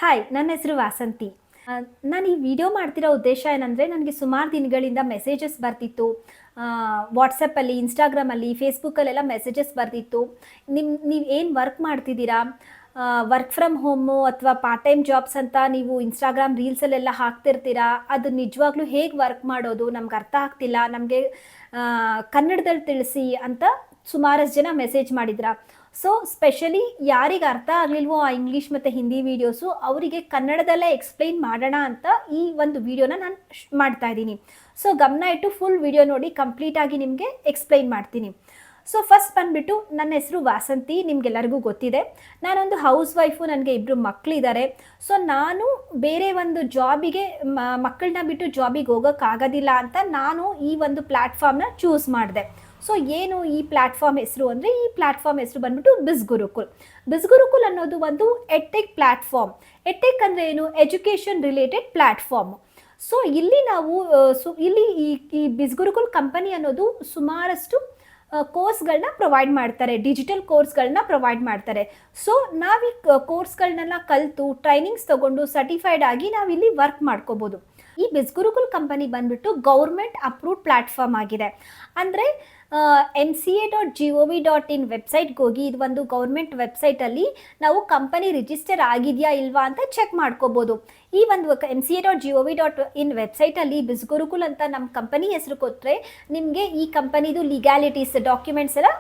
Hi, ನನ್ನ ಹೆಸರು ವಾಸಂತಿ. ನಾನು ಈ ವಿಡಿಯೋ ಮಾಡ್ತಿರೋ ಉದ್ದೇಶ ಏನಂದರೆ, ನನಗೆ ಸುಮಾರು ದಿನಗಳಿಂದ ಮೆಸೇಜಸ್ ಬರ್ತಿತ್ತು. ವಾಟ್ಸಪ್ಪಲ್ಲಿ, ಇನ್ಸ್ಟಾಗ್ರಾಮಲ್ಲಿ, ಫೇಸ್ಬುಕ್ಕಲ್ಲೆಲ್ಲ ಮೆಸೇಜಸ್ ಬರ್ತಿತ್ತು. ನೀವು ಏನು ವರ್ಕ್ ಮಾಡ್ತಿದ್ದೀರಾ, ವರ್ಕ್ ಫ್ರಮ್ ಹೋಮು ಅಥವಾ ಪಾರ್ಟ್ ಟೈಮ್ ಜಾಬ್ಸ್ ಅಂತ ನೀವು ಇನ್ಸ್ಟಾಗ್ರಾಮ್ ರೀಲ್ಸಲ್ಲೆಲ್ಲ ಹಾಕ್ತಿರ್ತೀರಾ, ಅದು ನಿಜವಾಗ್ಲೂ ಹೇಗೆ ವರ್ಕ್ ಮಾಡೋದು, ನಮ್ಗೆ ಅರ್ಥ ಆಗ್ತಿಲ್ಲ, ನಮಗೆ ಕನ್ನಡದಲ್ಲಿ ತಿಳಿಸಿ ಅಂತ ಸುಮಾರಷ್ಟು ಜನ ಮೆಸೇಜ್ ಮಾಡಿದ್ರ. ಸೊ ಸ್ಪೆಷಲಿ ಯಾರಿಗೆ ಅರ್ಥ ಆಗಲಿಲ್ವೋ ಆ ಇಂಗ್ಲೀಷ್ ಮತ್ತು ಹಿಂದಿ ವೀಡಿಯೋಸು, ಅವರಿಗೆ ಕನ್ನಡದಲ್ಲೇ ಎಕ್ಸ್ಪ್ಲೈನ್ ಮಾಡೋಣ ಅಂತ ಈ ಒಂದು ವಿಡಿಯೋನ ನಾನು ಮಾಡ್ತಾ ಇದ್ದೀನಿ. ಸೊ ಗಮನ ಇಟ್ಟು ಫುಲ್ ವಿಡಿಯೋ ನೋಡಿ, ಕಂಪ್ಲೀಟಾಗಿ ನಿಮಗೆ ಎಕ್ಸ್ಪ್ಲೈನ್ ಮಾಡ್ತೀನಿ. ಸೊ ಫಸ್ಟ್ ಬಂದುಬಿಟ್ಟು, ನನ್ನ ಹೆಸರು ವಾಸಂತಿ, ನಿಮಗೆಲ್ಲರಿಗೂ ಗೊತ್ತಿದೆ. ನಾನೊಂದು ಹೌಸ್ ವೈಫು, ನನಗೆ 2 ಮಕ್ಕಳಿದ್ದಾರೆ. ಸೊ ನಾನು ಬೇರೆ ಒಂದು ಜಾಬಿಗೆ ಮಕ್ಕಳನ್ನ ಬಿಟ್ಟು ಜಾಬಿಗೆ ಹೋಗೋಕ್ಕಾಗೋದಿಲ್ಲ ಅಂತ ನಾನು ಈ ಒಂದು ಪ್ಲ್ಯಾಟ್ಫಾರ್ಮ್ನ ಚೂಸ್ ಮಾಡಿದೆ. ಸೊ ಏನು ಈ ಪ್ಲ್ಯಾಟ್ಫಾರ್ಮ್ ಹೆಸರು ಅಂದರೆ, ಈ ಪ್ಲ್ಯಾಟ್ಫಾರ್ಮ್ ಹೆಸರು ಬಂದ್ಬಿಟ್ಟು ಬಿಸ್ಗುರುಕುಲ್. ಬಿಸ್ಗುರುಕುಲ್ ಅನ್ನೋದು ಒಂದು ಎಡ್ಟೆಕ್ ಪ್ಲ್ಯಾಟ್ಫಾರ್ಮ್. ಎಡ್ಟೆಕ್ ಅಂದರೆ ಏನು? Education related platform. ಸೊ ಇಲ್ಲಿ ನಾವು ಇಲ್ಲಿ ಈ ಬಿಸ್ಗುರುಕುಲ್ ಕಂಪನಿ ಅನ್ನೋದು ಸುಮಾರಷ್ಟು ಕೋರ್ಸ್ಗಳನ್ನ ಪ್ರೊವೈಡ್ ಮಾಡ್ತಾರೆ, ಡಿಜಿಟಲ್ ಕೋರ್ಸ್ಗಳನ್ನ ಪ್ರೊವೈಡ್ ಮಾಡ್ತಾರೆ. ಸೊ ನಾವು ಈ ಕೋರ್ಸ್ಗಳನ್ನೆಲ್ಲ ಕಲಿತು ಟ್ರೈನಿಂಗ್ಸ್ ತೊಗೊಂಡು ಸರ್ಟಿಫೈಡ್ ಆಗಿ ನಾವಿಲ್ಲಿ ವರ್ಕ್ ಮಾಡ್ಕೋಬೋದು. ಈ ಬಿಸ್ಗುರುಕುಲ್ ಕಂಪನಿ ಬಂದ್ಬಿಟ್ಟು ಗೌರ್ಮೆಂಟ್ ಅಪ್ರೂವ್ಡ್ ಪ್ಲ್ಯಾಟ್ಫಾರ್ಮ್ ಆಗಿದೆ. ಅಂದರೆ MCA.gov.in ವೆಬ್ಸೈಟ್ಗೆ ಹೋಗಿ, ಇದು ಒಂದು ಗೌರ್ಮೆಂಟ್ ವೆಬ್ಸೈಟಲ್ಲಿ ನಾವು ಕಂಪನಿ ರಿಜಿಸ್ಟರ್ ಆಗಿದೆಯಾ ಇಲ್ವಾ ಅಂತ ಚೆಕ್ ಮಾಡ್ಕೋಬೋದು. ಈ ಒಂದು MCA.gov.in ವೆಬ್ಸೈಟಲ್ಲಿ ಬಿಸ್ಗುರುಕುಲ್ ಅಂತ ನಮ್ಮ ಕಂಪನಿ ಹೆಸರು ಕೊಟ್ಟರೆ, ನಿಮಗೆ ಈ ಕಂಪನಿದು ಲೀಗ್ಯಾಲಿಟೀಸ್, ಡಾಕ್ಯುಮೆಂಟ್ಸ್ ಎಲ್ಲ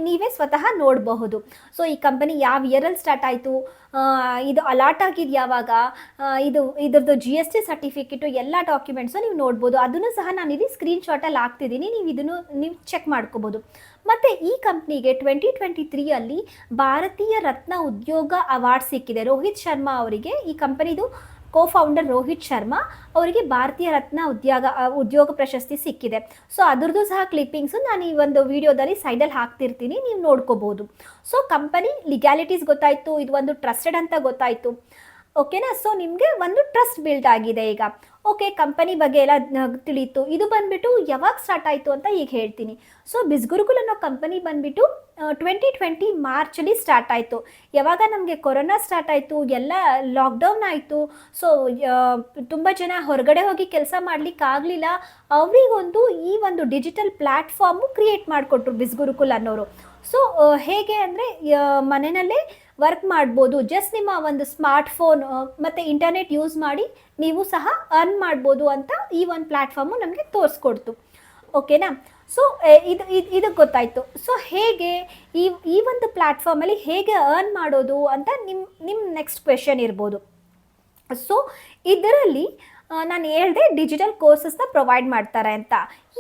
ನೀವೇ ಸ್ವತಃ ನೋಡಬಹುದು. ಸೊ ಈ ಕಂಪನಿ ಯಾವ ಇಯರಲ್ಲಿ ಸ್ಟಾರ್ಟ್ ಆಯಿತು, ಇದು ಅಲಾಟ್ ಆಗಿದ್ದು ಯಾವಾಗ, ಇದ್ರದ್ದು GST ಸರ್ಟಿಫಿಕೇಟು, ಎಲ್ಲ ಡಾಕ್ಯುಮೆಂಟ್ಸು ನೀವು ನೋಡ್ಬೋದು. ಅದನ್ನು ಸಹ ನಾನು ಇಲ್ಲಿ ಸ್ಕ್ರೀನ್ಶಾಟಲ್ಲಿ ಹಾಕ್ತಿದ್ದೀನಿ, ನೀವು ಚೆಕ್ ಮಾಡ್ಕೋಬೋದು. ಮತ್ತು ಈ ಕಂಪ್ನಿಗೆ 2023 ಭಾರತೀಯ ರತ್ನ ಉದ್ಯೋಗ ಅವಾರ್ಡ್ ಸಿಕ್ಕಿದೆ. ರೋಹಿತ್ ಶರ್ಮಾ ಅವರಿಗೆ, ಈ ಕಂಪನಿದು ಕೋಫೌಂಡರ್ ರೋಹಿತ್ ಶರ್ಮಾ ಅವರಿಗೆ ಭಾರತೀಯ ರತ್ನ ಉದ್ಯೋಗ ಪ್ರಶಸ್ತಿ ಸಿಕ್ಕಿದೆ. ಸೊ ಅದರದ್ದು ಸಹ ಕ್ಲಿಪ್ಪಿಂಗ್ಸು ನಾನು ಈ ಒಂದು ವಿಡಿಯೋದಲ್ಲಿ ಸೈಡಲ್ಲಿ ಹಾಕ್ತಿರ್ತೀನಿ, ನೀವು ನೋಡ್ಕೋಬೋದು. ಸೊ ಕಂಪನಿ ಲಿಗ್ಯಾಲಿಟೀಸ್ ಗೊತ್ತಾಯಿತು, ಇದು ಒಂದು ಟ್ರಸ್ಟೆಡ್ ಅಂತ ಗೊತ್ತಾಯಿತು. ಓಕೆನಾ? ಸೊ ನಿಮಗೆ ಒಂದು ಟ್ರಸ್ಟ್ ಬಿಲ್ಡ್ ಆಗಿದೆ ಈಗ. ಓಕೆ, ಕಂಪನಿ ಬಗ್ಗೆ ಎಲ್ಲ ತಿಳಿಯಿತು. ಇದು ಬಂದುಬಿಟ್ಟು ಯಾವಾಗ ಸ್ಟಾರ್ಟ್ ಆಯಿತು ಅಂತ ಈಗ ಹೇಳ್ತೀನಿ. ಸೊ ಬಿಸ್ಗುರುಕುಲ್ ಅನ್ನೋ ಕಂಪನಿ ಬಂದುಬಿಟ್ಟು 2020 ಮಾರ್ಚಲ್ಲಿ ಸ್ಟಾರ್ಟ್ ಆಯಿತು. ಯಾವಾಗ ನಮಗೆ ಕೊರೋನಾ ಸ್ಟಾರ್ಟ್ ಆಯಿತು, ಎಲ್ಲ ಲಾಕ್ಡೌನ್ ಆಯಿತು. ಸೊ ತುಂಬ ಜನ ಹೊರಗಡೆ ಹೋಗಿ ಕೆಲಸ ಮಾಡಲಿಕ್ಕಾಗಲಿಲ್ಲ. ಅವರಿಗೊಂದು ಈ ಒಂದು ಡಿಜಿಟಲ್ ಪ್ಲ್ಯಾಟ್ಫಾರ್ಮು ಕ್ರಿಯೇಟ್ ಮಾಡಿಕೊಟ್ರು ಬಿಸ್ಗುರುಕುಲ್ ಅನ್ನೋರು. ಸೊ ಹೇಗೆ ಅಂದರೆ, ಮನೆಯಲ್ಲೇ ವರ್ಕ್ ಮಾಡ್ಬೋದು, ಜಸ್ಟ್ ನಿಮ್ಮ ಒಂದು ಸ್ಮಾರ್ಟ್ಫೋನ್ ಮತ್ತು ಇಂಟರ್ನೆಟ್ ಯೂಸ್ ಮಾಡಿ ನೀವು ಸಹ ಅರ್ನ್ ಮಾಡ್ಬೋದು ಅಂತ ಈ ಒಂದು ಪ್ಲ್ಯಾಟ್ಫಾರ್ಮು ನಮಗೆ ತೋರಿಸ್ಕೊಡ್ತು. ಓಕೆನಾ? ಸೊ ಇದು ಗೊತ್ತಾಯಿತು. ಸೊ ಹೇಗೆ ಈ ಒಂದು ಪ್ಲ್ಯಾಟ್ಫಾರ್ಮಲ್ಲಿ ಹೇಗೆ ಅರ್ನ್ ಮಾಡೋದು ಅಂತ ನಿಮ್ಮ ನೆಕ್ಸ್ಟ್ ಕ್ವೆಶನ್ ಇರ್ಬೋದು. ಸೊ ಇದರಲ್ಲಿ ನಾನು ಹೇಳಿದೆ ಡಿಜಿಟಲ್ ಕೋರ್ಸಸ್ನ ಪ್ರೊವೈಡ್ ಮಾಡ್ತಾರೆ ಅಂತ.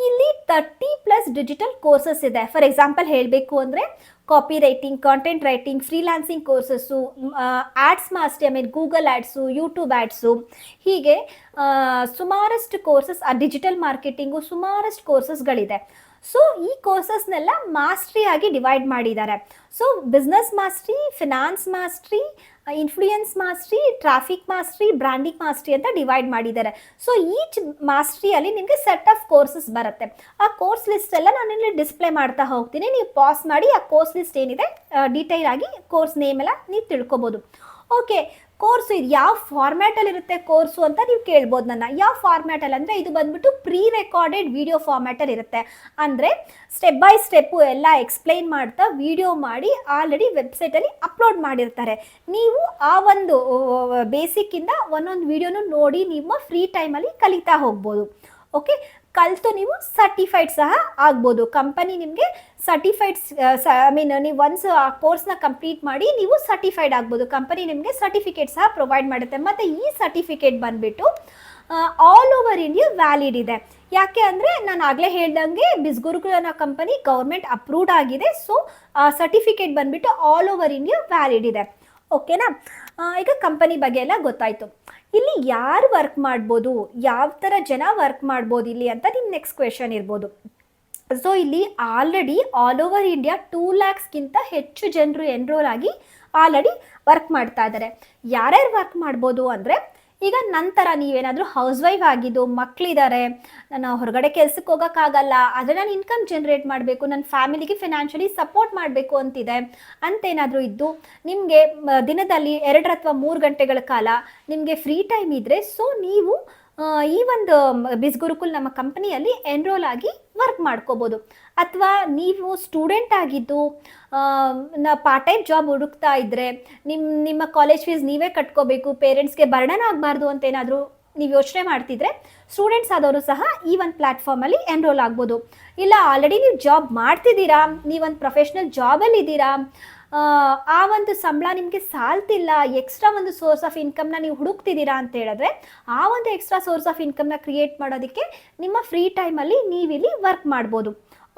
ಇಲ್ಲಿ 30+ ಡಿಜಿಟಲ್ ಕೋರ್ಸಸ್ ಇದೆ. ಫಾರ್ ಎಕ್ಸಾಂಪಲ್ ಹೇಳಬೇಕು ಅಂದರೆ, copy writing, content writing, freelancing courses, ads master, Google ads, YouTube ads, ಹೀಗೆ ಸುಮಾರಷ್ಟು ಕೋರ್ಸಸ್, ಡಿಜಿಟಲ್ ಮಾರ್ಕೆಟಿಂಗು, ಸುಮಾರಷ್ಟು ಕೋರ್ಸಸ್ಗಳಿದೆ. ಸೊ ಈ ಕೋರ್ಸಸ್ನೆಲ್ಲ ಮಾಸ್ಟ್ರಿಯಾಗಿ ಡಿವೈಡ್ ಮಾಡಿದ್ದಾರೆ. So business mastery, finance mastery, influence mastery, traffic mastery, branding mastery ಅಂತ ಡಿವೈಡ್ ಮಾಡಿದ್ದಾರೆ. ಸೊ ಈಚ್ ಮಾಸ್ಟ್ರಿಯಲ್ಲಿ ನಿಮಗೆ ಸೆಟ್ ಆಫ್ ಕೋರ್ಸಸ್ ಬರುತ್ತೆ. ಆ ಕೋರ್ಸ್ ಲಿಸ್ಟ್ ಎಲ್ಲ ನಾನು ಇಲ್ಲಿ ಡಿಸ್ಪ್ಲೇ ಮಾಡ್ತಾ ಹೋಗ್ತೀನಿ. ನೀವು ಪಾಸ್ ಮಾಡಿ ಆ ಕೋರ್ಸ್ ಲಿಸ್ಟ್ ಏನಿದೆ ಡೀಟೇಲ್ ಆಗಿ ಕೋರ್ಸ್ ನೇಮ್ ಎಲ್ಲ ನೀವು ತಿಳ್ಕೊಬೋದು. ಓಕೆ, ಕೋರ್ಸು ಇದು ಯಾವ ಫಾರ್ಮ್ಯಾಟಲ್ಲಿ ಇರುತ್ತೆ ಕೋರ್ಸು ಅಂತ ನೀವು ಕೇಳ್ಬೋದು ನನ್ನ. ಯಾವ ಫಾರ್ಮ್ಯಾಟಲ್ಲಿ ಅಂದರೆ, ಇದು ಬಂದ್ಬಿಟ್ಟು ಪ್ರೀ ರೆಕಾರ್ಡೆಡ್ ವಿಡಿಯೋ ಫಾರ್ಮ್ಯಾಟಲ್ಲಿ ಇರುತ್ತೆ. ಅಂದರೆ ಸ್ಟೆಪ್ ಬೈ ಸ್ಟೆಪ್ಪು ಎಲ್ಲ ಎಕ್ಸ್ಪ್ಲೈನ್ ಮಾಡ್ತಾ ವಿಡಿಯೋ ಮಾಡಿ ಆಲ್ರೆಡಿ ವೆಬ್ಸೈಟಲ್ಲಿ ಅಪ್ಲೋಡ್ ಮಾಡಿರ್ತಾರೆ. ನೀವು ಆ ಒಂದು ಬೇಸಿಕ್ಕಿಂದ ಒಂದೊಂದು ವಿಡಿಯೋನು ನೋಡಿ ನಿಮ್ಮ ಫ್ರೀ ಟೈಮಲ್ಲಿ ಕಲಿತಾ ಹೋಗ್ಬೋದು. ಓಕೆ, ಕಲಿತು ನೀವು ಸರ್ಟಿಫೈಡ್ ಸಹ ಆಗ್ಬೋದು. ಕಂಪನಿ ನಿಮಗೆ ಸರ್ಟಿಫೈಡ್ಸ್ ನೀವು ಒನ್ಸ್ ಆ ಕೋರ್ಸ್ನ ಕಂಪ್ಲೀಟ್ ಮಾಡಿ ನೀವು ಸರ್ಟಿಫೈಡ್ ಆಗ್ಬೋದು. ಕಂಪನಿ ನಿಮಗೆ ಸರ್ಟಿಫಿಕೇಟ್ ಸಹ ಪ್ರೊವೈಡ್ ಮಾಡುತ್ತೆ. ಮತ್ತು ಈ ಸರ್ಟಿಫಿಕೇಟ್ ಬಂದುಬಿಟ್ಟು ಆಲ್ ಓವರ್ ಇಂಡಿಯಾ ವ್ಯಾಲಿಡ್ ಇದೆ. ಯಾಕೆ ಅಂದರೆ, ನಾನು ಆಗಲೇ ಹೇಳ್ದಂಗೆ ಬಿಸ್ಗುರುಕುಲ್ ಅನ್ನೋ ಕಂಪನಿ ಗೌರ್ಮೆಂಟ್ ಅಪ್ರೂವ್ಡ್ ಆಗಿದೆ. ಸೊ ಆ ಸರ್ಟಿಫಿಕೇಟ್ ಬಂದುಬಿಟ್ಟು ಆಲ್ ಓವರ್ ಇಂಡಿಯಾ ವ್ಯಾಲಿಡ್ ಇದೆ. ಓಕೆನಾ? ಈಗ ಕಂಪನಿ ಬಗ್ಗೆ ಎಲ್ಲ ಗೊತ್ತಾಯಿತು. ಇಲ್ಲಿ ಯಾರು ವರ್ಕ್ ಮಾಡ್ಬೋದು, ಯಾವ ಥರ ಜನ ವರ್ಕ್ ಮಾಡ್ಬೋದು ಇಲ್ಲಿ ಅಂತ ನಿಮ್ಮ ನೆಕ್ಸ್ಟ್ ಕ್ವೆಶನ್ ಇರ್ಬೋದು. ಸೊ ಇಲ್ಲಿ ಆಲ್ರೆಡಿ ಆಲ್ ಓವರ್ ಇಂಡಿಯಾ 2 lakhsಗಿಂತ ಹೆಚ್ಚು ಜನರು ಎನ್ರೋಲ್ ಆಗಿ ಆಲ್ರೆಡಿ ವರ್ಕ್ ಮಾಡ್ತಾ ಇದ್ದಾರೆ. ಯಾರ್ಯಾರು ವರ್ಕ್ ಮಾಡ್ಬೋದು ಅಂದರೆ, ಈಗ ನಂತರ ನೀವೇನಾದರೂ ಹೌಸ್ ವೈಫ್ ಆಗಿದ್ದು ಮಕ್ಕಳಿದ್ದಾರೆ, ನಾನು ಹೊರಗಡೆ ಕೆಲ್ಸಕ್ಕೆ ಹೋಗೋಕ್ಕಾಗಲ್ಲ, ಆದರೆ ನಾನು ಇನ್ಕಮ್ ಜನ್ರೇಟ್ ಮಾಡಬೇಕು, ನನ್ನ ಫ್ಯಾಮಿಲಿಗೆ ಫಿನಾನ್ಷಿಯಲಿ ಸಪೋರ್ಟ್ ಮಾಡಬೇಕು ಅಂತಿದೆ ಅಂತೇನಾದರೂ ಇದ್ದು ನಿಮಗೆ ದಿನದಲ್ಲಿ 2 ಅಥವಾ 3 ಗಂಟೆಗಳ ಕಾಲ ನಿಮಗೆ ಫ್ರೀ ಟೈಮ್ ಇದ್ದರೆ, ಸೊ ನೀವು ಈ ಒಂದು ಬಿಸ್ಗುರುಕುಲ್ ನಮ್ಮ ಕಂಪನಿಯಲ್ಲಿ ಎನ್ರೋಲ್ ಆಗಿ ವರ್ಕ್ ಮಾಡ್ಕೋಬೋದು. ಅಥವಾ ನೀವು ಸ್ಟೂಡೆಂಟ್ ಆಗಿದ್ದು ಪಾರ್ಟ್ ಟೈಮ್ ಜಾಬ್ ಹುಡುಕ್ತಾ ಇದ್ದರೆ, ನಿಮ್ಮ ಕಾಲೇಜ್ ಫೀಸ್ ನೀವೇ ಕಟ್ಕೋಬೇಕು, ಪೇರೆಂಟ್ಸ್ಗೆ ಬರ್ಡನ್ ಆಗಬಾರ್ದು ಅಂತ ಏನಾದರೂ ನೀವು ಯೋಚನೆ ಮಾಡ್ತಿದ್ರೆ, ಸ್ಟೂಡೆಂಟ್ಸ್ ಆದವರು ಸಹ ಈ ಒಂದು ಪ್ಲ್ಯಾಟ್ಫಾರ್ಮಲ್ಲಿ ಎನ್ರೋಲ್ ಆಗ್ಬೋದು. ಇಲ್ಲ ಆಲ್ರೆಡಿ ನೀವು ಜಾಬ್ ಮಾಡ್ತಿದ್ದೀರಾ, ನೀವೊಂದು ಪ್ರೊಫೆಷ್ನಲ್ ಜಾಬಲ್ಲಿ ಇದ್ದೀರಾ, ಆ ಒಂದು ಸಂಬಳ ನಿಮಗೆ ಸಾಲ್ತಿಲ್ಲ, ಎಕ್ಸ್ಟ್ರಾ ಒಂದು ಸೋರ್ಸ್ ಆಫ್ ಇನ್ಕಮ್ನ ನೀವು ಹುಡುಕ್ತಿದ್ದೀರಾ ಅಂತ ಹೇಳಿದ್ರೆ, ಆ ಒಂದು ಎಕ್ಸ್ಟ್ರಾ ಸೋರ್ಸ್ ಆಫ್ ಇನ್ಕಮ್ನ ಕ್ರಿಯೇಟ್ ಮಾಡೋದಕ್ಕೆ ನಿಮ್ಮ ಫ್ರೀ ಟೈಮಲ್ಲಿ ನೀವಿಲ್ಲಿ ವರ್ಕ್ ಮಾಡ್ಬೋದು.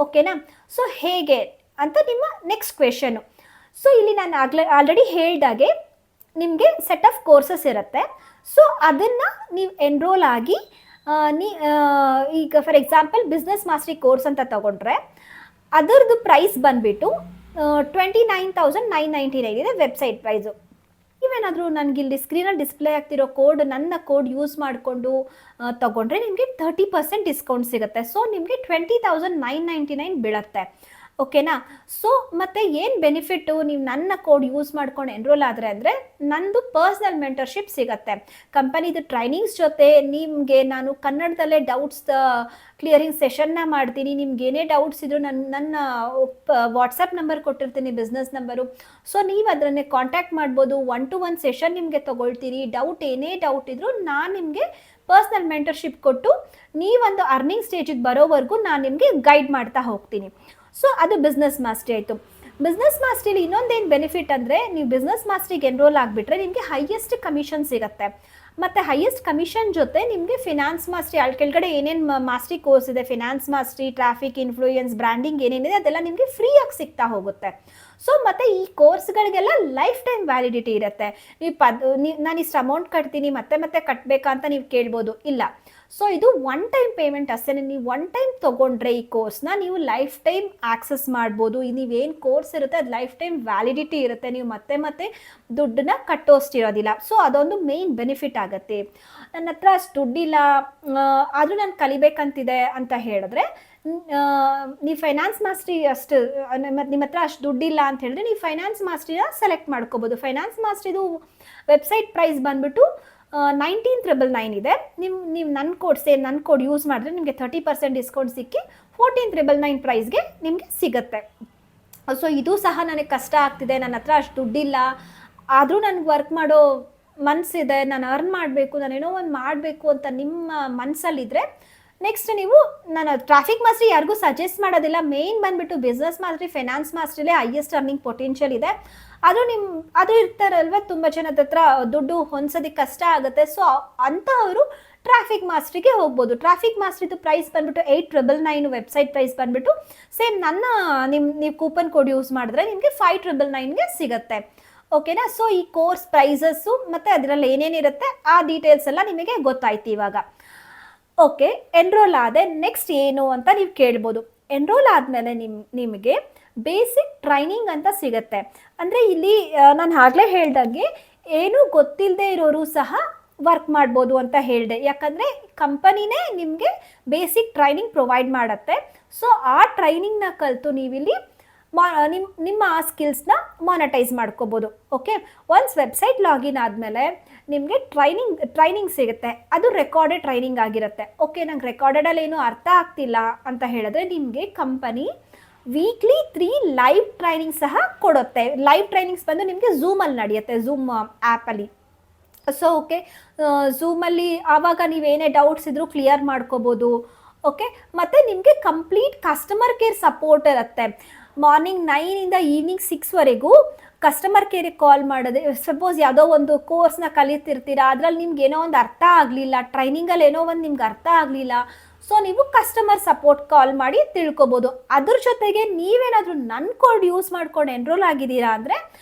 ಓಕೆನಾ? ಸೊ ಹೇಗೆ ಅಂತ ನಿಮ್ಮ ನೆಕ್ಸ್ಟ್ ಕ್ವೆಶನು. ಸೊ ಇಲ್ಲಿ ನಾನು ಆಲ್ರೆಡಿ ಹೇಳ್ದಾಗೆ ನಿಮಗೆ ಸೆಟ್ ಆಫ್ ಕೋರ್ಸಸ್ ಇರುತ್ತೆ. ಸೊ ಅದನ್ನು ನೀವು ಎನ್ರೋಲ್ ಆಗಿ ಈಗ for example business mastery course ಅಂತ ತಗೊಂಡ್ರೆ ಅದರದ್ದು ಪ್ರೈಸ್ ಬಂದುಬಿಟ್ಟು 29,999 ಇದೆ ವೆಬ್ಸೈಟ್ ಪ್ರೈಸು. ನೀವೇನಾದರೂ ನನಗಿಲ್ಲಿ ಸ್ಕ್ರೀನಲ್ಲಿ ಡಿಸ್ಪ್ಲೇ ಆಗ್ತಿರೋ ನನ್ನ ಕೋಡ್ ಯೂಸ್ ಮಾಡಿಕೊಂಡು ತೊಗೊಂಡ್ರೆ ನಿಮಗೆ 30% ಡಿಸ್ಕೌಂಟ್ ಸಿಗುತ್ತೆ. ಸೊ ನಿಮಗೆ 20,999 ಬೀಳುತ್ತೆ. ಓಕೆನಾ? ಸೊ ಮತ್ತು ಏನು ಬೆನಿಫಿಟ್ಟು, ನೀವು ನನ್ನ ಕೋಡ್ ಯೂಸ್ ಮಾಡ್ಕೊಂಡು ಎನ್ರೋಲ್ ಆದರೆ ಅಂದರೆ ನಂದು ಪರ್ಸ್ನಲ್ ಮೆಂಟರ್ಶಿಪ್ ಸಿಗುತ್ತೆ. ಕಂಪನಿದು ಟ್ರೈನಿಂಗ್ಸ್ ಜೊತೆ ನಿಮಗೆ ನಾನು ಕನ್ನಡದಲ್ಲೇ ಡೌಟ್ಸ್ ಕ್ಲಿಯರಿಂಗ್ ಸೆಷನ್ನ ಮಾಡ್ತೀನಿ. ನಿಮ್ಗೆ ಏನೇ ಡೌಟ್ಸ್ ಇದ್ದರೂ ನನ್ನ ವಾಟ್ಸಪ್ ನಂಬರ್ ಕೊಟ್ಟಿರ್ತೀನಿ, ಬಿಸ್ನೆಸ್ ನಂಬರು. ಸೊ ನೀವು ಅದನ್ನೇ ಕಾಂಟ್ಯಾಕ್ಟ್ ಮಾಡ್ಬೋದು. 1-to-1 ಸೆಷನ್ ನಿಮಗೆ ತೊಗೊಳ್ತೀನಿ. ಏನೇ ಡೌಟ್ ಇದ್ದರೂ ನಾನು ನಿಮಗೆ ಪರ್ಸ್ನಲ್ ಮೆಂಟರ್ಶಿಪ್ ಕೊಟ್ಟು ನೀವೊಂದು ಅರ್ನಿಂಗ್ ಸ್ಟೇಜಿಗೆ ಬರೋವರೆಗೂ ನಾನು ನಿಮಗೆ ಗೈಡ್ ಮಾಡ್ತಾ ಹೋಗ್ತೀನಿ. ಸೊ ಅದು ಬಿಸ್ನೆಸ್ ಮಾಸ್ಟರಿ ಆಯಿತು. ಬಿಸ್ನೆಸ್ ಮಾಸ್ಟರಿಲಿ ಇನ್ನೊಂದೇನು ಬೆನಿಫಿಟ್ ಅಂದರೆ, ನೀವು ಬಿಸ್ನೆಸ್ ಮಾಸ್ಟರಿಗೆ ಎನ್ರೋಲ್ ಆಗಿಬಿಟ್ರೆ ನಿಮಗೆ ಹೈಯೆಸ್ಟ್ ಕಮಿಷನ್ ಸಿಗುತ್ತೆ. ಮತ್ತು ಹೈಯೆಸ್ಟ್ ಕಮಿಷನ್ ಜೊತೆ ನಿಮಗೆ ಫಿನಾನ್ಸ್ ಮಾಸ್ಟರಿ ಕೆಳಗಡೆ ಏನೇನು ಮಾಸ್ಟರಿ ಕೋರ್ಸ್ ಇದೆ, finance mastery, traffic influence, branding ಏನೇನಿದೆ ಅದೆಲ್ಲ ನಿಮಗೆ ಫ್ರೀಯಾಗಿ ಸಿಗ್ತಾ ಹೋಗುತ್ತೆ. ಸೊ ಮತ್ತು ಈ ಕೋರ್ಸ್ಗಳಿಗೆಲ್ಲ ಲೈಫ್ ಟೈಮ್ ವ್ಯಾಲಿಡಿಟಿ ಇರುತ್ತೆ. ನಾನು ಇಷ್ಟು ಅಮೌಂಟ್ ಕಟ್ತೀನಿ ಮತ್ತೆ ಕಟ್ಟಬೇಕಾ ಅಂತ ನೀವು ಕೇಳ್ಬೋದು. ಇಲ್ಲ. ಸೊ ಇದು ಒನ್ ಟೈಮ್ ಪೇಮೆಂಟ್ ಅಷ್ಟೇ. ನೀವು ಒನ್ ಟೈಮ್ ತೊಗೊಂಡ್ರೆ ಈ ಕೋರ್ಸ್ನ ನೀವು ಲೈಫ್ ಟೈಮ್ ಆಕ್ಸೆಸ್ ಮಾಡ್ಬೋದು. ನೀವೇನು ಕೋರ್ಸ್ ಇರುತ್ತೆ ಅದು ಲೈಫ್ ಟೈಮ್ ವ್ಯಾಲಿಡಿಟಿ ಇರುತ್ತೆ. ನೀವು ಮತ್ತೆ ದುಡ್ಡನ್ನ ಕಟ್ಟೋಷ್ಟಿರೋದಿಲ್ಲ. ಸೊ ಅದೊಂದು ಮೇಯ್ನ್ ಬೆನಿಫಿಟ್ ಆಗುತ್ತೆ. ನನ್ನ ಹತ್ರ ಅಷ್ಟು ದುಡ್ಡಿಲ್ಲ ಆದರೂ ನಾನು ಕಲಿಬೇಕಂತಿದೆ ಅಂತ ಹೇಳಿದ್ರೆ, ನೀವು ಫೈನಾನ್ಸ್ ಮಾಸ್ಟರಿ ನಿಮ್ಮ ಹತ್ರ ಅಷ್ಟು ದುಡ್ಡಿಲ್ಲ ಅಂತ ಹೇಳಿದ್ರೆ ನೀವು ಫೈನಾನ್ಸ್ ಮಾಸ್ಟರಿನ ಸೆಲೆಕ್ಟ್ ಮಾಡ್ಕೋಬೋದು. ಫೈನಾನ್ಸ್ ಮಾಸ್ಟರಿದು ವೆಬ್ಸೈಟ್ ಪ್ರೈಸ್ ಬಂದುಬಿಟ್ಟು 19,999 ಇದೆ. ನೀವು ನನ್ನ ಕೋಡ್ ಯೂಸ್ ಮಾಡಿದ್ರೆ ನಿಮಗೆ 30% ಡಿಸ್ಕೌಂಟ್ ಸಿಕ್ಕಿ 14,999 ಪ್ರೈಸ್ಗೆ ನಿಮಗೆ ಸಿಗುತ್ತೆ. ಸೊ ಇದು ಸಹ ನನಗೆ ಕಷ್ಟ ಆಗ್ತಿದೆ, ನನ್ನ ಹತ್ರ ಅಷ್ಟು ದುಡ್ಡಿಲ್ಲ, ಆದರೂ ನನಗೆ ವರ್ಕ್ ಮಾಡೋ ಮನಸ್ಸಿದೆ, ನಾನು ಅರ್ನ್ ಮಾಡಬೇಕು, ನಾನೇನೋ ಒಂದು ಮಾಡಬೇಕು ಅಂತ ನಿಮ್ಮ ಮನಸ್ಸಲ್ಲಿದ್ದರೆ, ನೆಕ್ಸ್ಟ್ ನೀವು ನಾನು ಟ್ರಾಫಿಕ್ ಮಾಸ್ಟರಿ ಯಾರಿಗೂ ಸಜೆಸ್ಟ್ ಮಾಡೋದಿಲ್ಲ. ಮೇಯ್ನ್ ಬಂದುಬಿಟ್ಟು ಬಿಸ್ನೆಸ್ ಮಾಸ್ಟರಿ, ಫೈನಾನ್ಸ್ ಮಾಸ್ಟರಿಲೇ ಹೈಯೆಸ್ಟ್ ಅರ್ನಿಂಗ್ ಪೊಟೆನ್ಷಿಯಲ್ ಇದೆ. ಅದು ಇರ್ತಾರಲ್ವ, ತುಂಬ ಜನದ ಹತ್ರ ದುಡ್ಡು ಹೊಂದ್ಸೋದಕ್ಕೆ ಕಷ್ಟ ಆಗುತ್ತೆ. ಸೊ ಅಂಥವರು ಟ್ರಾಫಿಕ್ ಮಾಸ್ಟರಿಗೆ ಹೋಗ್ಬೋದು. ಟ್ರಾಫಿಕ್ ಮಾಸ್ಟರಿದು ಪ್ರೈಸ್ ಬಂದುಬಿಟ್ಟು 8,999 ವೆಬ್ಸೈಟ್ ಪ್ರೈಸ್ ಬಂದುಬಿಟ್ಟು ಸೇಮ್ ನೀವು ಕೂಪನ್ ಕೋಡ್ ಯೂಸ್ ಮಾಡಿದ್ರೆ ನಿಮಗೆ 5,999ಗೆ ಸಿಗುತ್ತೆ. ಓಕೆನಾ? ಸೊ ಈ ಕೋರ್ಸ್ ಪ್ರೈಸಸ್ಸು ಮತ್ತು ಅದರಲ್ಲಿ ಏನೇನಿರುತ್ತೆ ಆ ಡೀಟೇಲ್ಸ್ ಎಲ್ಲ ನಿಮಗೆ ಗೊತ್ತಾಯ್ತು ಇವಾಗ. ಓಕೆ, ಎನ್ರೋಲ್ ಆದೆ ನೆಕ್ಸ್ಟ್ ಏನು ಅಂತ ನೀವು ಕೇಳ್ಬೋದು. ಎನ್ರೋಲ್ ಆದಮೇಲೆ ನಿಮಗೆ ಬೇಸಿಕ್ ಟ್ರೈನಿಂಗ್ ಅಂತ ಸಿಗುತ್ತೆ. ಅಂದರೆ ಇಲ್ಲಿ ನಾನು ಆಗಲೇ ಹೇಳ್ದಂಗೆ ಏನೂ ಗೊತ್ತಿಲ್ಲದೆ ಇರೋರು ಸಹ ವರ್ಕ್ ಮಾಡ್ಬೋದು ಅಂತ ಹೇಳಿದೆ. ಯಾಕಂದರೆ ಕಂಪನಿನೇ ನಿಮಗೆ ಬೇಸಿಕ್ ಟ್ರೈನಿಂಗ್ ಪ್ರೊವೈಡ್ ಮಾಡುತ್ತೆ. ಸೊ ಆ ಟ್ರೈನಿಂಗ್ನ ಕಲಿತು ನೀವಿಲ್ಲಿ ನಿಮ್ಮ ಆ ಸ್ಕಿಲ್ಸ್ನ ಮಾನಿಟೈಸ್ ಮಾಡ್ಕೋಬೋದು. ಓಕೆ, ಒನ್ಸ್ ವೆಬ್ಸೈಟ್ ಲಾಗಿನ್ ಆದಮೇಲೆ ನಿಮಗೆ ಟ್ರೈನಿಂಗ್ ಸಿಗುತ್ತೆ. ಅದು ರೆಕಾರ್ಡೆಡ್ ಟ್ರೈನಿಂಗ್ ಆಗಿರುತ್ತೆ. ಓಕೆ, ನಂಗೆ ರೆಕಾರ್ಡೆಡಲ್ಲಿ ಏನೂ ಅರ್ಥ ಆಗ್ತಿಲ್ಲ ಅಂತ ಹೇಳಿದ್ರೆ ನಿಮಗೆ ಕಂಪನಿ ವೀಕ್ಲಿ 3 ಲೈವ್ ಟ್ರೈನಿಂಗ್ ಸಹ ಕೊಡುತ್ತೆ. ಲೈವ್ ಟ್ರೈನಿಂಗ್ಸ್ ಬಂದು ನಿಮಗೆ ಝೂಮಲ್ಲಿ ನಡೆಯುತ್ತೆ, ಝೂಮ್ ಆ್ಯಪಲ್ಲಿ. ಸೊ ಓಕೆ, ಝೂಮಲ್ಲಿ ಆವಾಗ ನೀವೇನೇ ಡೌಟ್ಸ್ ಇದ್ದರೂ ಕ್ಲಿಯರ್ ಮಾಡ್ಕೋಬೋದು. ಓಕೆ, ಮತ್ತು ನಿಮಗೆ ಕಂಪ್ಲೀಟ್ ಕಸ್ಟಮರ್ ಕೇರ್ ಸಪೋರ್ಟ್ ಇರುತ್ತೆ. ಮಾರ್ನಿಂಗ್ 9ಇಂದ ಈವ್ನಿಂಗ್ 6ವರೆಗೂ ಕಸ್ಟಮರ್ ಕೇರಿಗೆ ಕಾಲ್ ಮಾಡೋದು. ಸಪೋಸ್ ಯಾವುದೋ ಒಂದು ಕೋರ್ಸ್ನ ಕಲಿತಿರ್ತೀರಾ, ಅದರಲ್ಲಿ ನಿಮ್ಗೆ ಏನೋ ಒಂದು ಅರ್ಥ ಆಗಲಿಲ್ಲ, ಟ್ರೈನಿಂಗಲ್ಲಿ ಏನೋ ಒಂದು ನಿಮ್ಗೆ ಅರ್ಥ ಆಗಲಿಲ್ಲ, ಸೊ ನೀವು ಕಸ್ಟಮರ್ ಸಪೋರ್ಟ್ ಕಾಲ್ ಮಾಡಿ ತಿಳ್ಕೊಬೋದು. ಅದ್ರ ಜೊತೆಗೆ ನೀವೇನಾದರೂ ನನ್ನ ಕೋಡ್ ಯೂಸ್ ಮಾಡ್ಕೊಂಡು ಎನ್ರೋಲ್ ಆಗಿದ್ದೀರಾ ಅಂದರೆ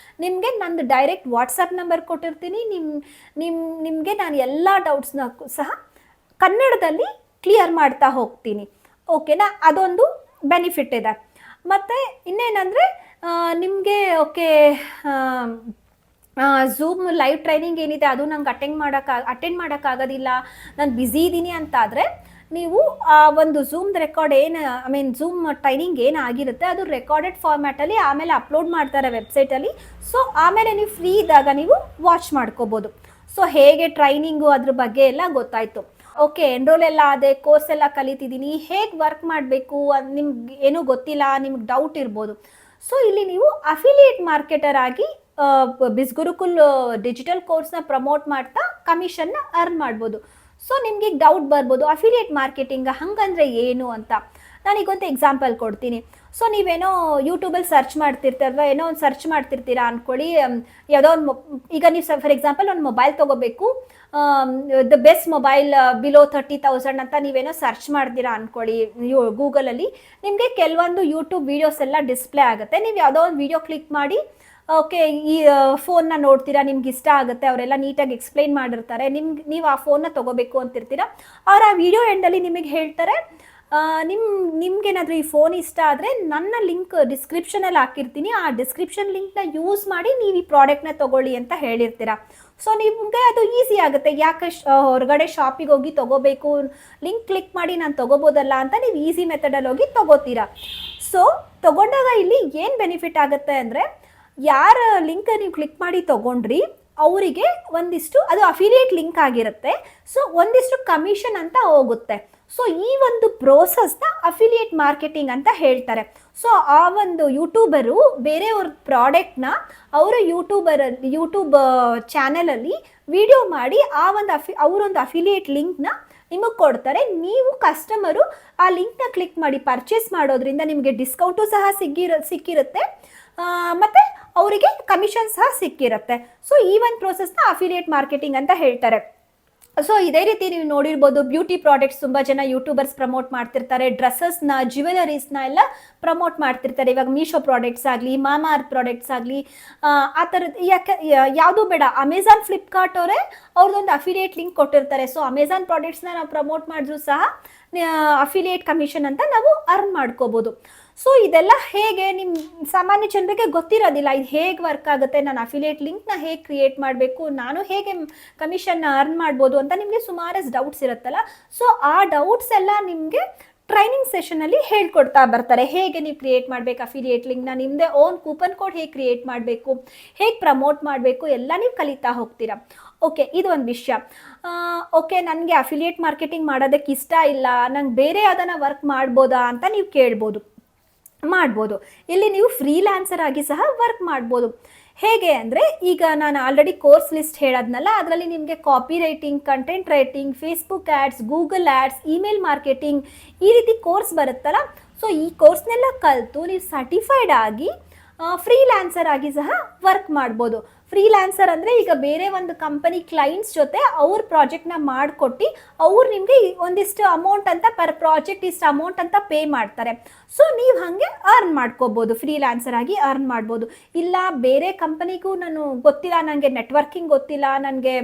ನಿಮಗೆ ನಂದು ಡೈರೆಕ್ಟ್ ವಾಟ್ಸಪ್ ನಂಬರ್ ಕೊಟ್ಟಿರ್ತೀನಿ. ನಿಮಗೆ ನಾನು ಎಲ್ಲ ಡೌಟ್ಸ್ನ ಸಹ ಕನ್ನಡದಲ್ಲಿ ಕ್ಲಿಯರ್ ಮಾಡ್ತಾ ಹೋಗ್ತೀನಿ. ಓಕೆನಾ? ಅದೊಂದು ಬೆನಿಫಿಟ್ ಇದೆ. ಮತ್ತು ಇನ್ನೇನಂದರೆ ನಿಮಗೆ ಓಕೆ ಝೂಮ್ ಲೈವ್ ಟ್ರೈನಿಂಗ್ ಏನಿದೆ ಅದು ನಂಗೆ ಅಟೆಂಡ್ ಮಾಡೋಕ್ಕಾಗೋದಿಲ್ಲ, ನಾನು ಬ್ಯುಸಿ ಇದ್ದೀನಿ ಅಂತಾದರೆ ನೀವು ಆ ಒಂದು ಝೂಮ್ ರೆಕಾರ್ಡ್ ಝೂಮ್ ಟ್ರೈನಿಂಗ್ ಏನಾಗಿರುತ್ತೆ ಅದು ರೆಕಾರ್ಡೆಡ್ ಫಾರ್ಮ್ಯಾಟಲ್ಲಿ ಆಮೇಲೆ ಅಪ್ಲೋಡ್ ಮಾಡ್ತಾರೆ ವೆಬ್ಸೈಟಲ್ಲಿ. ಸೊ ಆಮೇಲೆ ನೀವು ಫ್ರೀ ಇದ್ದಾಗ ನೀವು ವಾಚ್ ಮಾಡ್ಕೋಬೋದು. ಸೊ ಹೇಗೆ ಟ್ರೈನಿಂಗು ಅದ್ರ ಬಗ್ಗೆ ಎಲ್ಲ ಗೊತ್ತಾಯಿತು. ಓಕೆ, ಎನ್ರೋಲ್ ಎಲ್ಲ ಅದೇ, ಕೋರ್ಸ್ ಎಲ್ಲ ಕಲಿತಿದ್ದೀನಿ, ಹೇಗೆ ವರ್ಕ್ ಮಾಡಬೇಕು ನಿಮ್ಗೆ ಏನೂ ಗೊತ್ತಿಲ್ಲ, ನಿಮ್ಗೆ ಡೌಟ್ ಇರ್ಬೋದು. ಸೊ ಇಲ್ಲಿ ನೀವು ಅಫಿಲಿಯೇಟ್ ಮಾರ್ಕೆಟರ್ ಆಗಿ ಬಿಸ್ಗುರುಕುಲ್ ಡಿಜಿಟಲ್ ಕೋರ್ಸ್ನ ಪ್ರಮೋಟ್ ಮಾಡ್ತಾ ಕಮಿಷನ್ನ ಅರ್ನ್ ಮಾಡ್ಬೋದು. ಸೊ ನಿಮಗೆ ಡೌಟ್ ಬರ್ಬೋದು, ಅಫಿಲಿಯೇಟ್ ಮಾರ್ಕೆಟಿಂಗ್ ಹಂಗಂದ್ರೆ ಏನು ಅಂತ. ನಾನೀಗೊಂದು ಎಕ್ಸಾಂಪಲ್ ಕೊಡ್ತೀನಿ. ಸೊ ನೀವೇನೋ ಯೂಟ್ಯೂಬಲ್ಲಿ ಸರ್ಚ್ ಮಾಡ್ತಿರ್ತೀರಲ್ವ, ಏನೋ ಒಂದು ಸರ್ಚ್ ಮಾಡ್ತಿರ್ತೀರಾ ಅಂದ್ಕೊಳ್ಳಿ. ಯಾವುದೋ ಒಂದು ಈಗ ನೀವು ಫಾರ್ ಎಕ್ಸಾಂಪಲ್ ಒಂದು ಮೊಬೈಲ್ ತೊಗೋಬೇಕು, ದ ಬೆಸ್ಟ್ ಮೊಬೈಲ್ ಬಿಲೋ 30,000 ಅಂತ ನೀವೇನೋ ಸರ್ಚ್ ಮಾಡ್ತೀರಾ ಅಂದ್ಕೊಳ್ಳಿ ಗೂಗಲಲ್ಲಿ. ನಿಮಗೆ ಕೆಲವೊಂದು ಯೂಟ್ಯೂಬ್ ವೀಡಿಯೋಸ್ ಎಲ್ಲ ಡಿಸ್ಪ್ಲೇ ಆಗುತ್ತೆ. ನೀವು ಯಾವುದೋ ಒಂದು ವೀಡಿಯೋ ಕ್ಲಿಕ್ ಮಾಡಿ ಓಕೆ ಈ ಫೋನ್ನ ನೋಡ್ತೀರಾ, ನಿಮ್ಗೆ ಇಷ್ಟ ಆಗುತ್ತೆ, ಅವರೆಲ್ಲ ನೀಟಾಗಿ ಎಕ್ಸ್ಪ್ಲೈನ್ ಮಾಡಿರ್ತಾರೆ, ನೀವು ಆ ಫೋನ್ನ ತೊಗೋಬೇಕು ಅಂತಿರ್ತೀರ. ಅವ್ರು ಆ ವಿಡಿಯೋ ಎಂಡಲ್ಲಿ ನಿಮಗೆ ಹೇಳ್ತಾರೆ, ನಿಮ್ಗೇನಾದರೂ ಈ ಫೋನ್ ಇಷ್ಟ ಆದರೆ ನನ್ನ ಲಿಂಕ್ ಡಿಸ್ಕ್ರಿಪ್ಷನಲ್ಲಿ ಹಾಕಿರ್ತೀನಿ, ಆ ಡಿಸ್ಕ್ರಿಪ್ಷನ್ ಲಿಂಕ್ನ ಯೂಸ್ ಮಾಡಿ ನೀವು ಈ ಪ್ರಾಡಕ್ಟ್ನ ತೊಗೊಳ್ಳಿ ಅಂತ ಹೇಳಿರ್ತೀರ. ಸೊ ನಿಮಗೆ ಅದು ಈಸಿ ಆಗುತ್ತೆ, ಯಾಕೆ ಹೊರಗಡೆ ಶಾಪಿಗೆ ಹೋಗಿ ತೊಗೋಬೇಕು, ಲಿಂಕ್ ಕ್ಲಿಕ್ ಮಾಡಿ ನಾನು ತೊಗೋಬೋದಲ್ಲ ಅಂತ ನೀವು ಈಸಿ ಮೆಥಡಲ್ಲಿ ಹೋಗಿ ತೊಗೋತೀರಾ. ಸೊ ತೊಗೊಂಡಾಗ ಇಲ್ಲಿ ಏನು ಬೆನಿಫಿಟ್ ಆಗುತ್ತೆ ಅಂದರೆ, ಯಾರ ಲಿಂಕ್ ನೀವು ಕ್ಲಿಕ್ ಮಾಡಿ ತೊಗೊಂಡ್ರಿ ಅವರಿಗೆ ಒಂದಿಷ್ಟು, ಅದು ಅಫಿಲಿಯೇಟ್ ಲಿಂಕ್ ಆಗಿರುತ್ತೆ, ಸೊ ಒಂದಿಷ್ಟು ಕಮಿಷನ್ ಅಂತ ಹೋಗುತ್ತೆ. ಸೊ ಈ ಒಂದು ಪ್ರೋಸೆಸ್ನ ಅಫಿಲಿಯೇಟ್ ಮಾರ್ಕೆಟಿಂಗ್ ಅಂತ ಹೇಳ್ತಾರೆ. ಸೊ ಆ ಒಂದು ಯೂಟ್ಯೂಬರು ಬೇರೆಯವ್ರ ಪ್ರಾಡಕ್ಟ್ನ ಅವರು ಯೂಟ್ಯೂಬ್ ಚಾನಲಲ್ಲಿ ವಿಡಿಯೋ ಮಾಡಿ ಆ ಒಂದು ಅವರೊಂದು ಅಫಿಲಿಯೇಟ್ ಲಿಂಕ್ನ ನಿಮಗೆ ಕೊಡ್ತಾರೆ. ನೀವು ಕಸ್ಟಮರು ಆ ಲಿಂಕ್ನ ಕ್ಲಿಕ್ ಮಾಡಿ ಪರ್ಚೇಸ್ ಮಾಡೋದ್ರಿಂದ ನಿಮಗೆ ಡಿಸ್ಕೌಂಟು ಸಹ ಸಿಕ್ಕಿರುತ್ತೆ, ಮತ್ತು ಅವರಿಗೆ ಕಮಿಷನ್ ಸಹ ಸಿಕ್ಕಿರುತ್ತೆ. ಸೊ ಈ ಒಂದು ಪ್ರೋಸೆಸ್ನ ಅಫಿಲಿಯೇಟ್ ಮಾರ್ಕೆಟಿಂಗ್ ಅಂತ ಹೇಳ್ತಾರೆ. ಸೊ ಇದೇ ರೀತಿ ನೀವು ನೋಡಿರ್ಬೋದು, ಬ್ಯೂಟಿ ಪ್ರಾಡಕ್ಟ್ಸ್ ತುಂಬ ಜನ ಯೂಟ್ಯೂಬರ್ಸ್ ಪ್ರಮೋಟ್ ಮಾಡ್ತಿರ್ತಾರೆ, ಡ್ರೆಸ್ಸಸ್ನ, ಜ್ಯುವೆಲರೀಸ್ನ ಎಲ್ಲ ಪ್ರಮೋಟ್ ಮಾಡ್ತಿರ್ತಾರೆ. ಇವಾಗ ಮೀಶೋ ಪ್ರಾಡಕ್ಟ್ಸ್ ಆಗಲಿ, ಮಾಮಾ ಅರ್ತ್ ಪ್ರಾಡಕ್ಟ್ಸ್ ಆಗಲಿ, ಆ ಥರದ್ದು ಯಾವುದೂ ಬೇಡ, ಅಮೆಝಾನ್, ಫ್ಲಿಪ್ಕಾರ್ಟ್ ಅವರೇ ಅವ್ರದ್ದೊಂದು ಅಫಿಲಿಯೇಟ್ ಲಿಂಕ್ ಕೊಟ್ಟಿರ್ತಾರೆ. ಸೊ ಅಮೆಝಾನ್ ಪ್ರಾಡಕ್ಟ್ಸ್ನ ನಾವು ಪ್ರಮೋಟ್ ಮಾಡಿದ್ರು ಸಹ ಅಫಿಲಿಯೇಟ್ ಕಮಿಷನ್ ಅಂತ ನಾವು ಅರ್ನ್ ಮಾಡ್ಕೋಬೋದು. ಸೊ ಇದೆಲ್ಲ ಹೇಗೆ ನಿಮ್ಮ ಸಾಮಾನ್ಯ ಜನರಿಗೆ ಗೊತ್ತಿರೋದಿಲ್ಲ, ಇದು ಹೇಗೆ ವರ್ಕ್ ಆಗುತ್ತೆ, ನಾನು ಅಫಿಲಿಯೇಟ್ ಲಿಂಕ್ನ ಹೇಗೆ ಕ್ರಿಯೇಟ್ ಮಾಡಬೇಕು, ನಾನು ಹೇಗೆ ಕಮಿಷನ್ನ ಅರ್ನ್ ಮಾಡ್ಬೋದು ಅಂತ ನಿಮಗೆ ಸುಮಾರಷ್ಟು ಡೌಟ್ಸ್ ಇರುತ್ತಲ್ಲ. ಸೊ ಆ ಡೌಟ್ಸ್ ಎಲ್ಲ ನಿಮಗೆ ಟ್ರೈನಿಂಗ್ ಸೆಷನಲ್ಲಿ ಹೇಳ್ಕೊಡ್ತಾ ಬರ್ತಾರೆ. ಹೇಗೆ ನೀವು ಕ್ರಿಯೇಟ್ ಮಾಡಬೇಕು ಅಫಿಲಿಯೇಟ್ ಲಿಂಕ್ನ, ನಿಮ್ಮದೇ ಓನ್ ಕೂಪನ್ ಕೋಡ್ ಹೇಗೆ ಕ್ರಿಯೇಟ್ ಮಾಡಬೇಕು, ಹೇಗೆ ಪ್ರಮೋಟ್ ಮಾಡಬೇಕು ಎಲ್ಲ ನೀವು ಕಲಿತಾ ಹೋಗ್ತೀರಾ. ಓಕೆ, ಇದು ಒಂದು ವಿಷಯ. ಓಕೆ, ನನಗೆ ಅಫಿಲಿಯೇಟ್ ಮಾರ್ಕೆಟಿಂಗ್ ಮಾಡೋದಕ್ಕೆ ಇಷ್ಟ ಇಲ್ಲ, ನಂಗೆ ಬೇರೆ ಯಾವ್ದಾನ ವರ್ಕ್ ಮಾಡ್ಬೋದಾ ಅಂತ ನೀವು ಮಾಡ್ಬೋದು. ಇಲ್ಲಿ ನೀವು ಫ್ರೀಲಾನ್ಸರ್ ಆಗಿ ಸಹ ವರ್ಕ್ ಮಾಡ್ಬೋದು. ಹೇಗೆ ಅಂದರೆ, ಈಗ ನಾನು ಆಲ್ರೆಡಿ ಕೋರ್ಸ್ ಲಿಸ್ಟ್ ಹೇಳೋದ್ನಲ್ಲ, ಅದರಲ್ಲಿ ನಿಮಗೆ copy writing, content writing, Facebook ads, Google ads, email marketing ಈ ರೀತಿ ಕೋರ್ಸ್ ಬರುತ್ತಲ್ಲ. ಸೊ ಈ ಕೋರ್ಸ್ನೆಲ್ಲ ಕಲಿತು ನೀವು ಸರ್ಟಿಫೈಡ್ ಆಗಿ ಫ್ರೀಲಾನ್ಸರ್ ಆಗಿ ಸಹ ವರ್ಕ್ ಮಾಡ್ಬೋದು. ಫ್ರೀಲಾನ್ಸರ್ ಅಂದರೆ ಈಗ ಬೇರೆ ಒಂದು ಕಂಪನಿ ಕ್ಲೈಂಟ್ಸ್ ಜೊತೆ ಅವ್ರ ಪ್ರಾಜೆಕ್ಟ್ನ ಮಾಡಿಕೊಟ್ಟು ಅವ್ರು ನಿಮಗೆ ಒಂದಿಷ್ಟು ಅಮೌಂಟ್ ಅಂತ ಪರ್ ಪ್ರಾಜೆಕ್ಟ್ ಇಷ್ಟು ಅಮೌಂಟ್ ಅಂತ ಪೇ ಮಾಡ್ತಾರೆ. ಸೊ ನೀವು ಹಾಗೆ ಅರ್ನ್ ಮಾಡ್ಕೋಬೋದು, ಫ್ರೀಲಾನ್ಸರ್ ಆಗಿ ಅರ್ನ್ ಮಾಡ್ಬೋದು. ಇಲ್ಲ ಬೇರೆ ಕಂಪನಿಗೂ ನಾನು ಗೊತ್ತಿಲ್ಲ, ನನಗೆ ನೆಟ್ವರ್ಕಿಂಗ್ ಗೊತ್ತಿಲ್ಲ, ನನಗೆ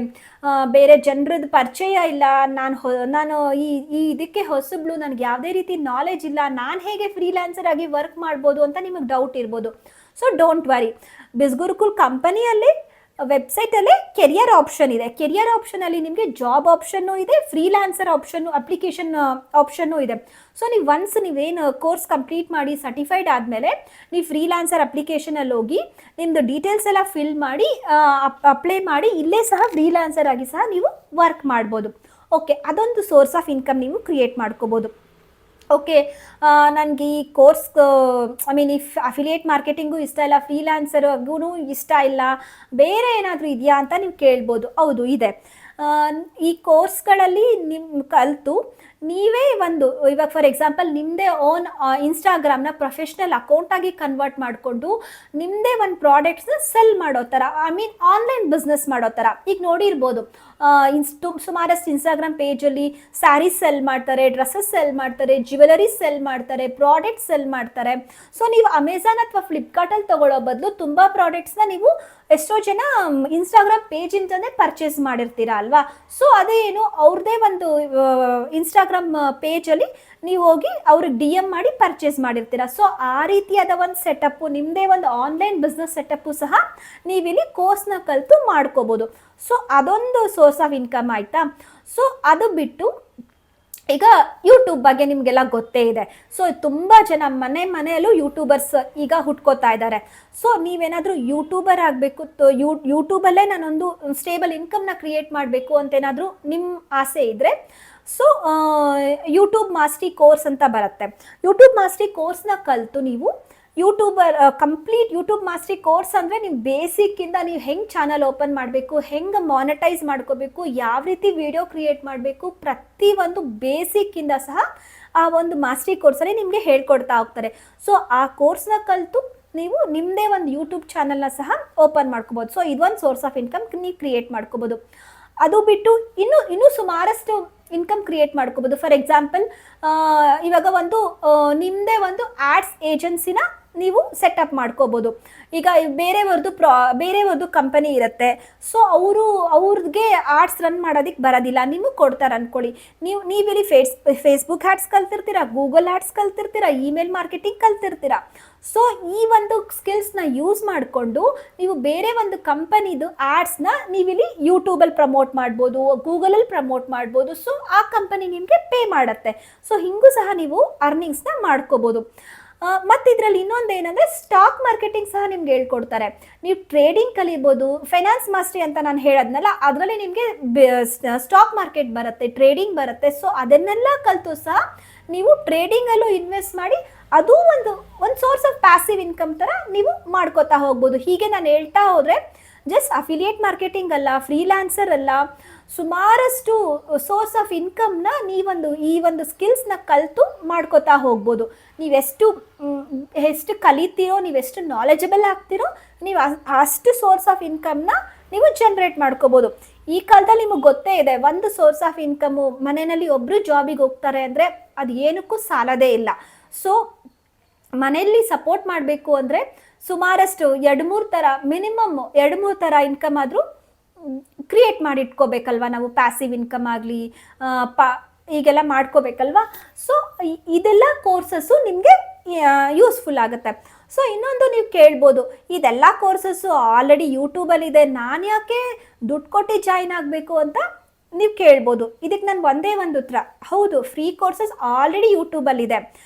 ಬೇರೆ ಜನರದ್ದು ಪರಿಚಯ ಇಲ್ಲ, ನಾನು ಈ ಇದಕ್ಕೆ ಹೊಸಬ್ಳು, ನನಗೆ ಯಾವುದೇ ರೀತಿ ನಾಲೆಜ್ ಇಲ್ಲ, ನಾನು ಹೇಗೆ ಫ್ರೀಲಾನ್ಸರ್ ಆಗಿ ವರ್ಕ್ ಮಾಡ್ಬೋದು ಅಂತ ನಿಮಗೆ ಡೌಟ್ ಇರ್ಬೋದು. ಸೊ ಡೋಂಟ್ ವರಿ, ಬಿಸ್ಗುರುಕುಲ್ ಕಂಪನಿಯಲ್ಲಿ ವೆಬ್ಸೈಟಲ್ಲೇ ಕೆರಿಯರ್ ಆಪ್ಷನ್ ಇದೆ. ಕೆರಿಯರ್ ಆಪ್ಷನಲ್ಲಿ ನಿಮಗೆ ಜಾಬ್ ಆಪ್ಷನ್ನು ಇದೆ, ಫ್ರೀಲಾನ್ಸರ್ ಆಪ್ಷನ್ನು, ಅಪ್ಲಿಕೇಶನ್ ಆಪ್ಷನ್ನು ಇದೆ. ಸೊ ನೀವೇನು ಕೋರ್ಸ್ ಕಂಪ್ಲೀಟ್ ಮಾಡಿ ಸರ್ಟಿಫೈಡ್ ಆದಮೇಲೆ ನೀವು ಫ್ರೀಲಾನ್ಸರ್ ಅಪ್ಲಿಕೇಶನಲ್ಲಿ ಹೋಗಿ ನಿಮ್ಮದು ಡೀಟೇಲ್ಸ್ ಎಲ್ಲ ಫಿಲ್ ಮಾಡಿ ಅಪ್ಲೈ ಮಾಡಿ ಇಲ್ಲೇ ಸಹ ಫ್ರೀಲಾನ್ಸರ್ ಆಗಿ ಸಹ ನೀವು ವರ್ಕ್ ಮಾಡ್ಬೋದು. ಓಕೆ, ಅದೊಂದು ಸೋರ್ಸ್ ಆಫ್ ಇನ್ಕಮ್ ನೀವು ಕ್ರಿಯೇಟ್ ಮಾಡ್ಕೋಬೋದು. ಓಕೆ, ನನಗೆ ಈ ಕೋರ್ಸ್ ಈ ಅಫಿಲಿಯೇಟ್ ಮಾರ್ಕೆಟಿಂಗು ಇಷ್ಟ ಇಲ್ಲ, ಫ್ರೀಲಾನ್ಸರ್ಗೂ ಇಷ್ಟ ಇಲ್ಲ, ಬೇರೆ ಏನಾದರೂ ಇದೆಯಾ ಅಂತ ನೀವು ಕೇಳ್ಬೋದು. ಹೌದು, ಇದೆ. ಈ ಕೋರ್ಸ್ಗಳಲ್ಲಿ ಕಲಿತು ನೀವೇ ಇವಾಗ ಫಾರ್ ಎಕ್ಸಾಂಪಲ್ ನಿಮ್ಮದೇ ಓನ್ ಇನ್ಸ್ಟಾಗ್ರಾಮ್ನ ಪ್ರೊಫೆಷ್ನಲ್ ಅಕೌಂಟಾಗಿ ಕನ್ವರ್ಟ್ ಮಾಡಿಕೊಂಡು ನಿಮ್ಮದೇ ಒಂದು ಪ್ರಾಡಕ್ಟ್ಸ್ನ ಸೆಲ್ ಮಾಡೋ ಥರ, ಆನ್ಲೈನ್ ಬಿಸ್ನೆಸ್ ಮಾಡೋ ಥರ. ಈಗ ನೋಡಿರ್ಬೋದು, ಸುಮಾರಷ್ಟು ಇನ್ಸ್ಟಾಗ್ರಾಮ್ ಪೇಜಲ್ಲಿ ಸ್ಯಾರೀಸ್ ಸೆಲ್ ಮಾಡ್ತಾರೆ, ಡ್ರೆಸ್ಸಸ್ ಸೆಲ್ ಮಾಡ್ತಾರೆ, ಜ್ಯುವೆಲರೀಸ್ ಸೆಲ್ ಮಾಡ್ತಾರೆ, ಪ್ರಾಡಕ್ಟ್ಸ್ ಸೆಲ್ ಮಾಡ್ತಾರೆ. ಸೊ ನೀವು ಅಮೆಝಾನ್ ಅಥವಾ ಫ್ಲಿಪ್ಕಾರ್ಟಲ್ಲಿ ತೊಗೊಳ್ಳೋ ಬದಲು ತುಂಬ ಪ್ರಾಡಕ್ಟ್ಸ್ನ ನೀವು ಎಷ್ಟೋ ಜನ ಇನ್ಸ್ಟಾಗ್ರಾಮ್ ಪೇಜ್ ಇಂದನೇ ಪರ್ಚೇಸ್ ಮಾಡಿರ್ತೀರಾ ಅಲ್ವಾ. ಸೊ ಅದೇ ಏನು ಅವ್ರದ್ದೇ ಒಂದು ಇನ್ಸ್ಟಾಗ್ರಾಮ್ ಪೇಜಲ್ಲಿ ನೀವು ಹೋಗಿ ಅವ್ರಿಗೆ ಡಿ ಎಮ್ ಮಾಡಿ ಪರ್ಚೇಸ್ ಮಾಡಿರ್ತೀರಾ. ಸೊ ಆ ರೀತಿಯಾದ ಒಂದು ಸೆಟಪ್ಪು, ನಿಮ್ಮದೇ ಒಂದು ಆನ್ಲೈನ್ ಬಿಸ್ನೆಸ್ ಸೆಟಪ್ಪು ಸಹ ನೀವಿಲ್ಲಿ ಕೋರ್ಸ್ನ ಕಲಿತು ಮಾಡ್ಕೋಬೋದು. ಸೊ ಅದೊಂದು ಸೋರ್ಸ್ ಆಫ್ ಇನ್ಕಮ್ ಆಯಿತಾ. ಸೊ ಅದು ಬಿಟ್ಟು ಈಗ ಯೂಟ್ಯೂಬ್ ಬಗ್ಗೆ ನಿಮಗೆಲ್ಲ ಗೊತ್ತೇ ಇದೆ. ಸೊ ತುಂಬ ಜನ ಮನೆಯಲ್ಲೂ ಯೂಟ್ಯೂಬರ್ಸ್ ಈಗ ಹುಟ್ಕೋತಾ ಇದ್ದಾರೆ. ಸೊ ನೀವೇನಾದರೂ ಯೂಟ್ಯೂಬರ್ ಆಗಬೇಕು, ಯೂಟ್ಯೂಬಲ್ಲೇ ನಾನೊಂದು ಸ್ಟೇಬಲ್ ಇನ್ಕಮ್ನ ಕ್ರಿಯೇಟ್ ಮಾಡಬೇಕು ಅಂತೇನಾದರೂ ನಿಮ್ಮ ಆಸೆ ಇದ್ದರೆ, ಸೊ ಯೂಟ್ಯೂಬ್ ಮಾಸ್ಟರಿ ಕೋರ್ಸ್ ಅಂತ ಬರುತ್ತೆ. ಯೂಟ್ಯೂಬ್ ಮಾಸ್ಟರಿ ಕೋರ್ಸ್ನ ಕಲಿತು ನೀವು ಕಂಪ್ಲೀಟ್ ಯೂಟ್ಯೂಬ್ ಮಾಸ್ಟರಿ ಕೋರ್ಸ್ ಅಂದರೆ ನೀವು ಬೇಸಿಕ್ಕಿಂದ ನೀವು ಹೆಂಗೆ ಚಾನಲ್ ಓಪನ್ ಮಾಡಬೇಕು, ಹೆಂಗೆ ಮಾನಿಟೈಸ್ ಮಾಡ್ಕೋಬೇಕು, ಯಾವ ರೀತಿ ವಿಡಿಯೋ ಕ್ರಿಯೇಟ್ ಮಾಡಬೇಕು, ಪ್ರತಿಯೊಂದು ಬೇಸಿಕ್ಕಿಂದ ಸಹ ಆ ಒಂದು ಮಾಸ್ಟರಿ ಕೋರ್ಸಲ್ಲಿ ನಿಮಗೆ ಹೇಳ್ಕೊಡ್ತಾ ಹೋಗ್ತಾರೆ. ಸೊ ಆ ಕೋರ್ಸ್ನ ಕಲಿತು ನೀವು ನಿಮ್ಮದೇ ಒಂದು ಯೂಟ್ಯೂಬ್ ಚಾನಲ್ನ ಸಹ ಓಪನ್ ಮಾಡ್ಕೋಬೋದು. ಸೊ ಇದೊಂದು ಸೋರ್ಸ್ ಆಫ್ ಇನ್ಕಮ್ ನೀವು ಕ್ರಿಯೇಟ್ ಮಾಡ್ಕೋಬೋದು. ಅದು ಬಿಟ್ಟು ಇನ್ನೂ ಸುಮಾರಷ್ಟು ಇನ್ಕಮ್ ಕ್ರಿಯೇಟ್ ಮಾಡ್ಕೋಬೋದು. ಫಾರ್ ಎಕ್ಸಾಂಪಲ್, ಇವಾಗ ಒಂದು ನಿಮ್ಮದೇ ಒಂದು ಆ್ಯಡ್ಸ್ ಏಜೆನ್ಸಿನ ನೀವು ಸೆಟಪ್ ಮಾಡ್ಕೋಬೋದು. ಈಗ ಬೇರೆಯವ್ರದ್ದು ಕಂಪನಿ ಇರುತ್ತೆ. ಸೊ ಅವ್ರಿಗೆ ಆಡ್ಸ್ ರನ್ ಮಾಡೋದಕ್ಕೆ ಬರೋದಿಲ್ಲ, ನಿಮಗೆ ಕೊಡ್ತಾರೆ ಅಂದ್ಕೊಳ್ಳಿ. ನೀವಿಲ್ಲಿ ಫೇಸ್ಬುಕ್ ಆ್ಯಡ್ಸ್ ಕಲ್ತಿರ್ತೀರ, ಗೂಗಲ್ ಆ್ಯಡ್ಸ್ ಕಲ್ತಿರ್ತೀರ, ಇಮೇಲ್ ಮಾರ್ಕೆಟಿಂಗ್ ಕಲ್ತಿರ್ತೀರ. ಸೊ ಈ ಒಂದು ಸ್ಕಿಲ್ಸ್ನ ಯೂಸ್ ಮಾಡಿಕೊಂಡು ನೀವು ಬೇರೆ ಒಂದು ಕಂಪನಿದು ಆ್ಯಡ್ಸ್ನ ನೀವಿಲ್ಲಿ ಯೂಟ್ಯೂಬಲ್ಲಿ ಪ್ರಮೋಟ್ ಮಾಡ್ಬೋದು, ಗೂಗಲಲ್ಲಿ ಪ್ರಮೋಟ್ ಮಾಡ್ಬೋದು. ಸೊ ಆ ಕಂಪನಿ ನಿಮಗೆ ಪೇ ಮಾಡುತ್ತೆ. ಸೊ ಹಿಂಗೂ ಸಹ ನೀವು ಅರ್ನಿಂಗ್ಸ್ನ ಮಾಡ್ಕೋಬೋದು. ಮತ್ತು ಇದರಲ್ಲಿ ಇನ್ನೊಂದು ಏನಂದರೆ ಸ್ಟಾಕ್ ಮಾರ್ಕೆಟಿಂಗ್ ಸಹ ನಿಮ್ಗೆ ಹೇಳ್ಕೊಡ್ತಾರೆ. ನೀವು ಟ್ರೇಡಿಂಗ್ ಕಲಿಬೋದು. ಫೈನಾನ್ಸ್ ಮಾಸ್ಟರಿ ಅಂತ ನಾನು ಹೇಳೋದ್ನಲ್ಲ, ಅದರಲ್ಲಿ ನಿಮಗೆ ಸ್ಟಾಕ್ ಮಾರ್ಕೆಟ್ ಬರುತ್ತೆ, ಟ್ರೇಡಿಂಗ್ ಬರುತ್ತೆ. ಸೊ ಅದನ್ನೆಲ್ಲ ಕಲಿತು ಸಹ ನೀವು ಟ್ರೇಡಿಂಗಲ್ಲೂ ಇನ್ವೆಸ್ಟ್ ಮಾಡಿ ಅದು ಒಂದು ಸೋರ್ಸ್ ಆಫ್ ಪ್ಯಾಸಿವ್ ಇನ್ಕಮ್ ಥರ ನೀವು ಮಾಡ್ಕೋತಾ ಹೋಗ್ಬೋದು. ಹೀಗೆ ನಾನು ಹೇಳ್ತಾ ಹೋದರೆ ಜಸ್ಟ್ ಅಫಿಲಿಯೇಟ್ ಮಾರ್ಕೆಟಿಂಗ್ ಅಲ್ಲ, ಫ್ರೀಲಾನ್ಸರ್ ಅಲ್ಲ, ಸುಮಾರಷ್ಟು ಸೋರ್ಸ್ ಆಫ್ ಇನ್ಕಮ್ನ ಈ ಒಂದು ಸ್ಕಿಲ್ಸ್ನ ಕಲಿತು ಮಾಡ್ಕೋತಾ ಹೋಗ್ಬೋದು. ನೀವೆಷ್ಟು ಕಲಿತೀರೋ, ನೀವೆಷ್ಟು ನಾಲೆಜಬಲ್ ಆಗ್ತೀರೋ, ನೀವು ಅಷ್ಟು ಸೋರ್ಸ್ ಆಫ್ ಇನ್ಕಮ್ನ ನೀವು ಜನ್ರೇಟ್ ಮಾಡ್ಕೋಬೋದು. ಈ ಕಾಲದಲ್ಲಿ ನಿಮಗೆ ಗೊತ್ತೇ ಇದೆ, ಒಂದು ಸೋರ್ಸ್ ಆಫ್ ಇನ್ಕಮ್ಮು, ಮನೆಯಲ್ಲಿ ಒಬ್ಬರು ಜಾಬಿಗೆ ಹೋಗ್ತಾರೆ ಅಂದರೆ ಅದು ಏನಕ್ಕೂ ಸಾಲದೇ ಇಲ್ಲ. ಸೊ ಮನೆಯಲ್ಲಿ ಸಪೋರ್ಟ್ ಮಾಡಬೇಕು ಅಂದರೆ ಸುಮಾರಷ್ಟು 2-3 ಥರ ಇನ್ಕಮ್ ಆದರೂ ಕ್ರಿಯೇಟ್ ಮಾಡಿ ಇಟ್ಕೋಬೇಕಲ್ವ ನಾವು. ಪ್ಯಾಸಿವ್ ಇನ್ಕಮ್ ಆಗಲಿ ಈಗೆಲ್ಲ ಮಾಡ್ಕೋಬೇಕಲ್ವ. ಸೊ ಇದೆಲ್ಲ ಕೋರ್ಸಸ್ಸು ನಿಮಗೆ ಯೂಸ್ಫುಲ್ ಆಗುತ್ತೆ. ಸೊ ಇನ್ನೊಂದು ನೀವು ಕೇಳ್ಬೋದು, ಇದೆಲ್ಲ ಕೋರ್ಸಸ್ಸು ಆಲ್ರೆಡಿ ಯೂಟ್ಯೂಬಲ್ಲಿದೆ, ನಾನು ಯಾಕೆ ದುಡ್ಡು ಕೊಟ್ಟು ಜಾಯಿನ್ ಆಗಬೇಕು ಅಂತ ನೀವು ಕೇಳ್ಬೋದು. ಇದಕ್ಕೆ ನಾನು ಒಂದೇ ಒಂದು ಉತ್ತರ, ಹೌದು, ಫ್ರೀ ಕೋರ್ಸಸ್ ಆಲ್ರೆಡಿ ಯೂಟ್ಯೂಬಲ್ಲಿದೆ.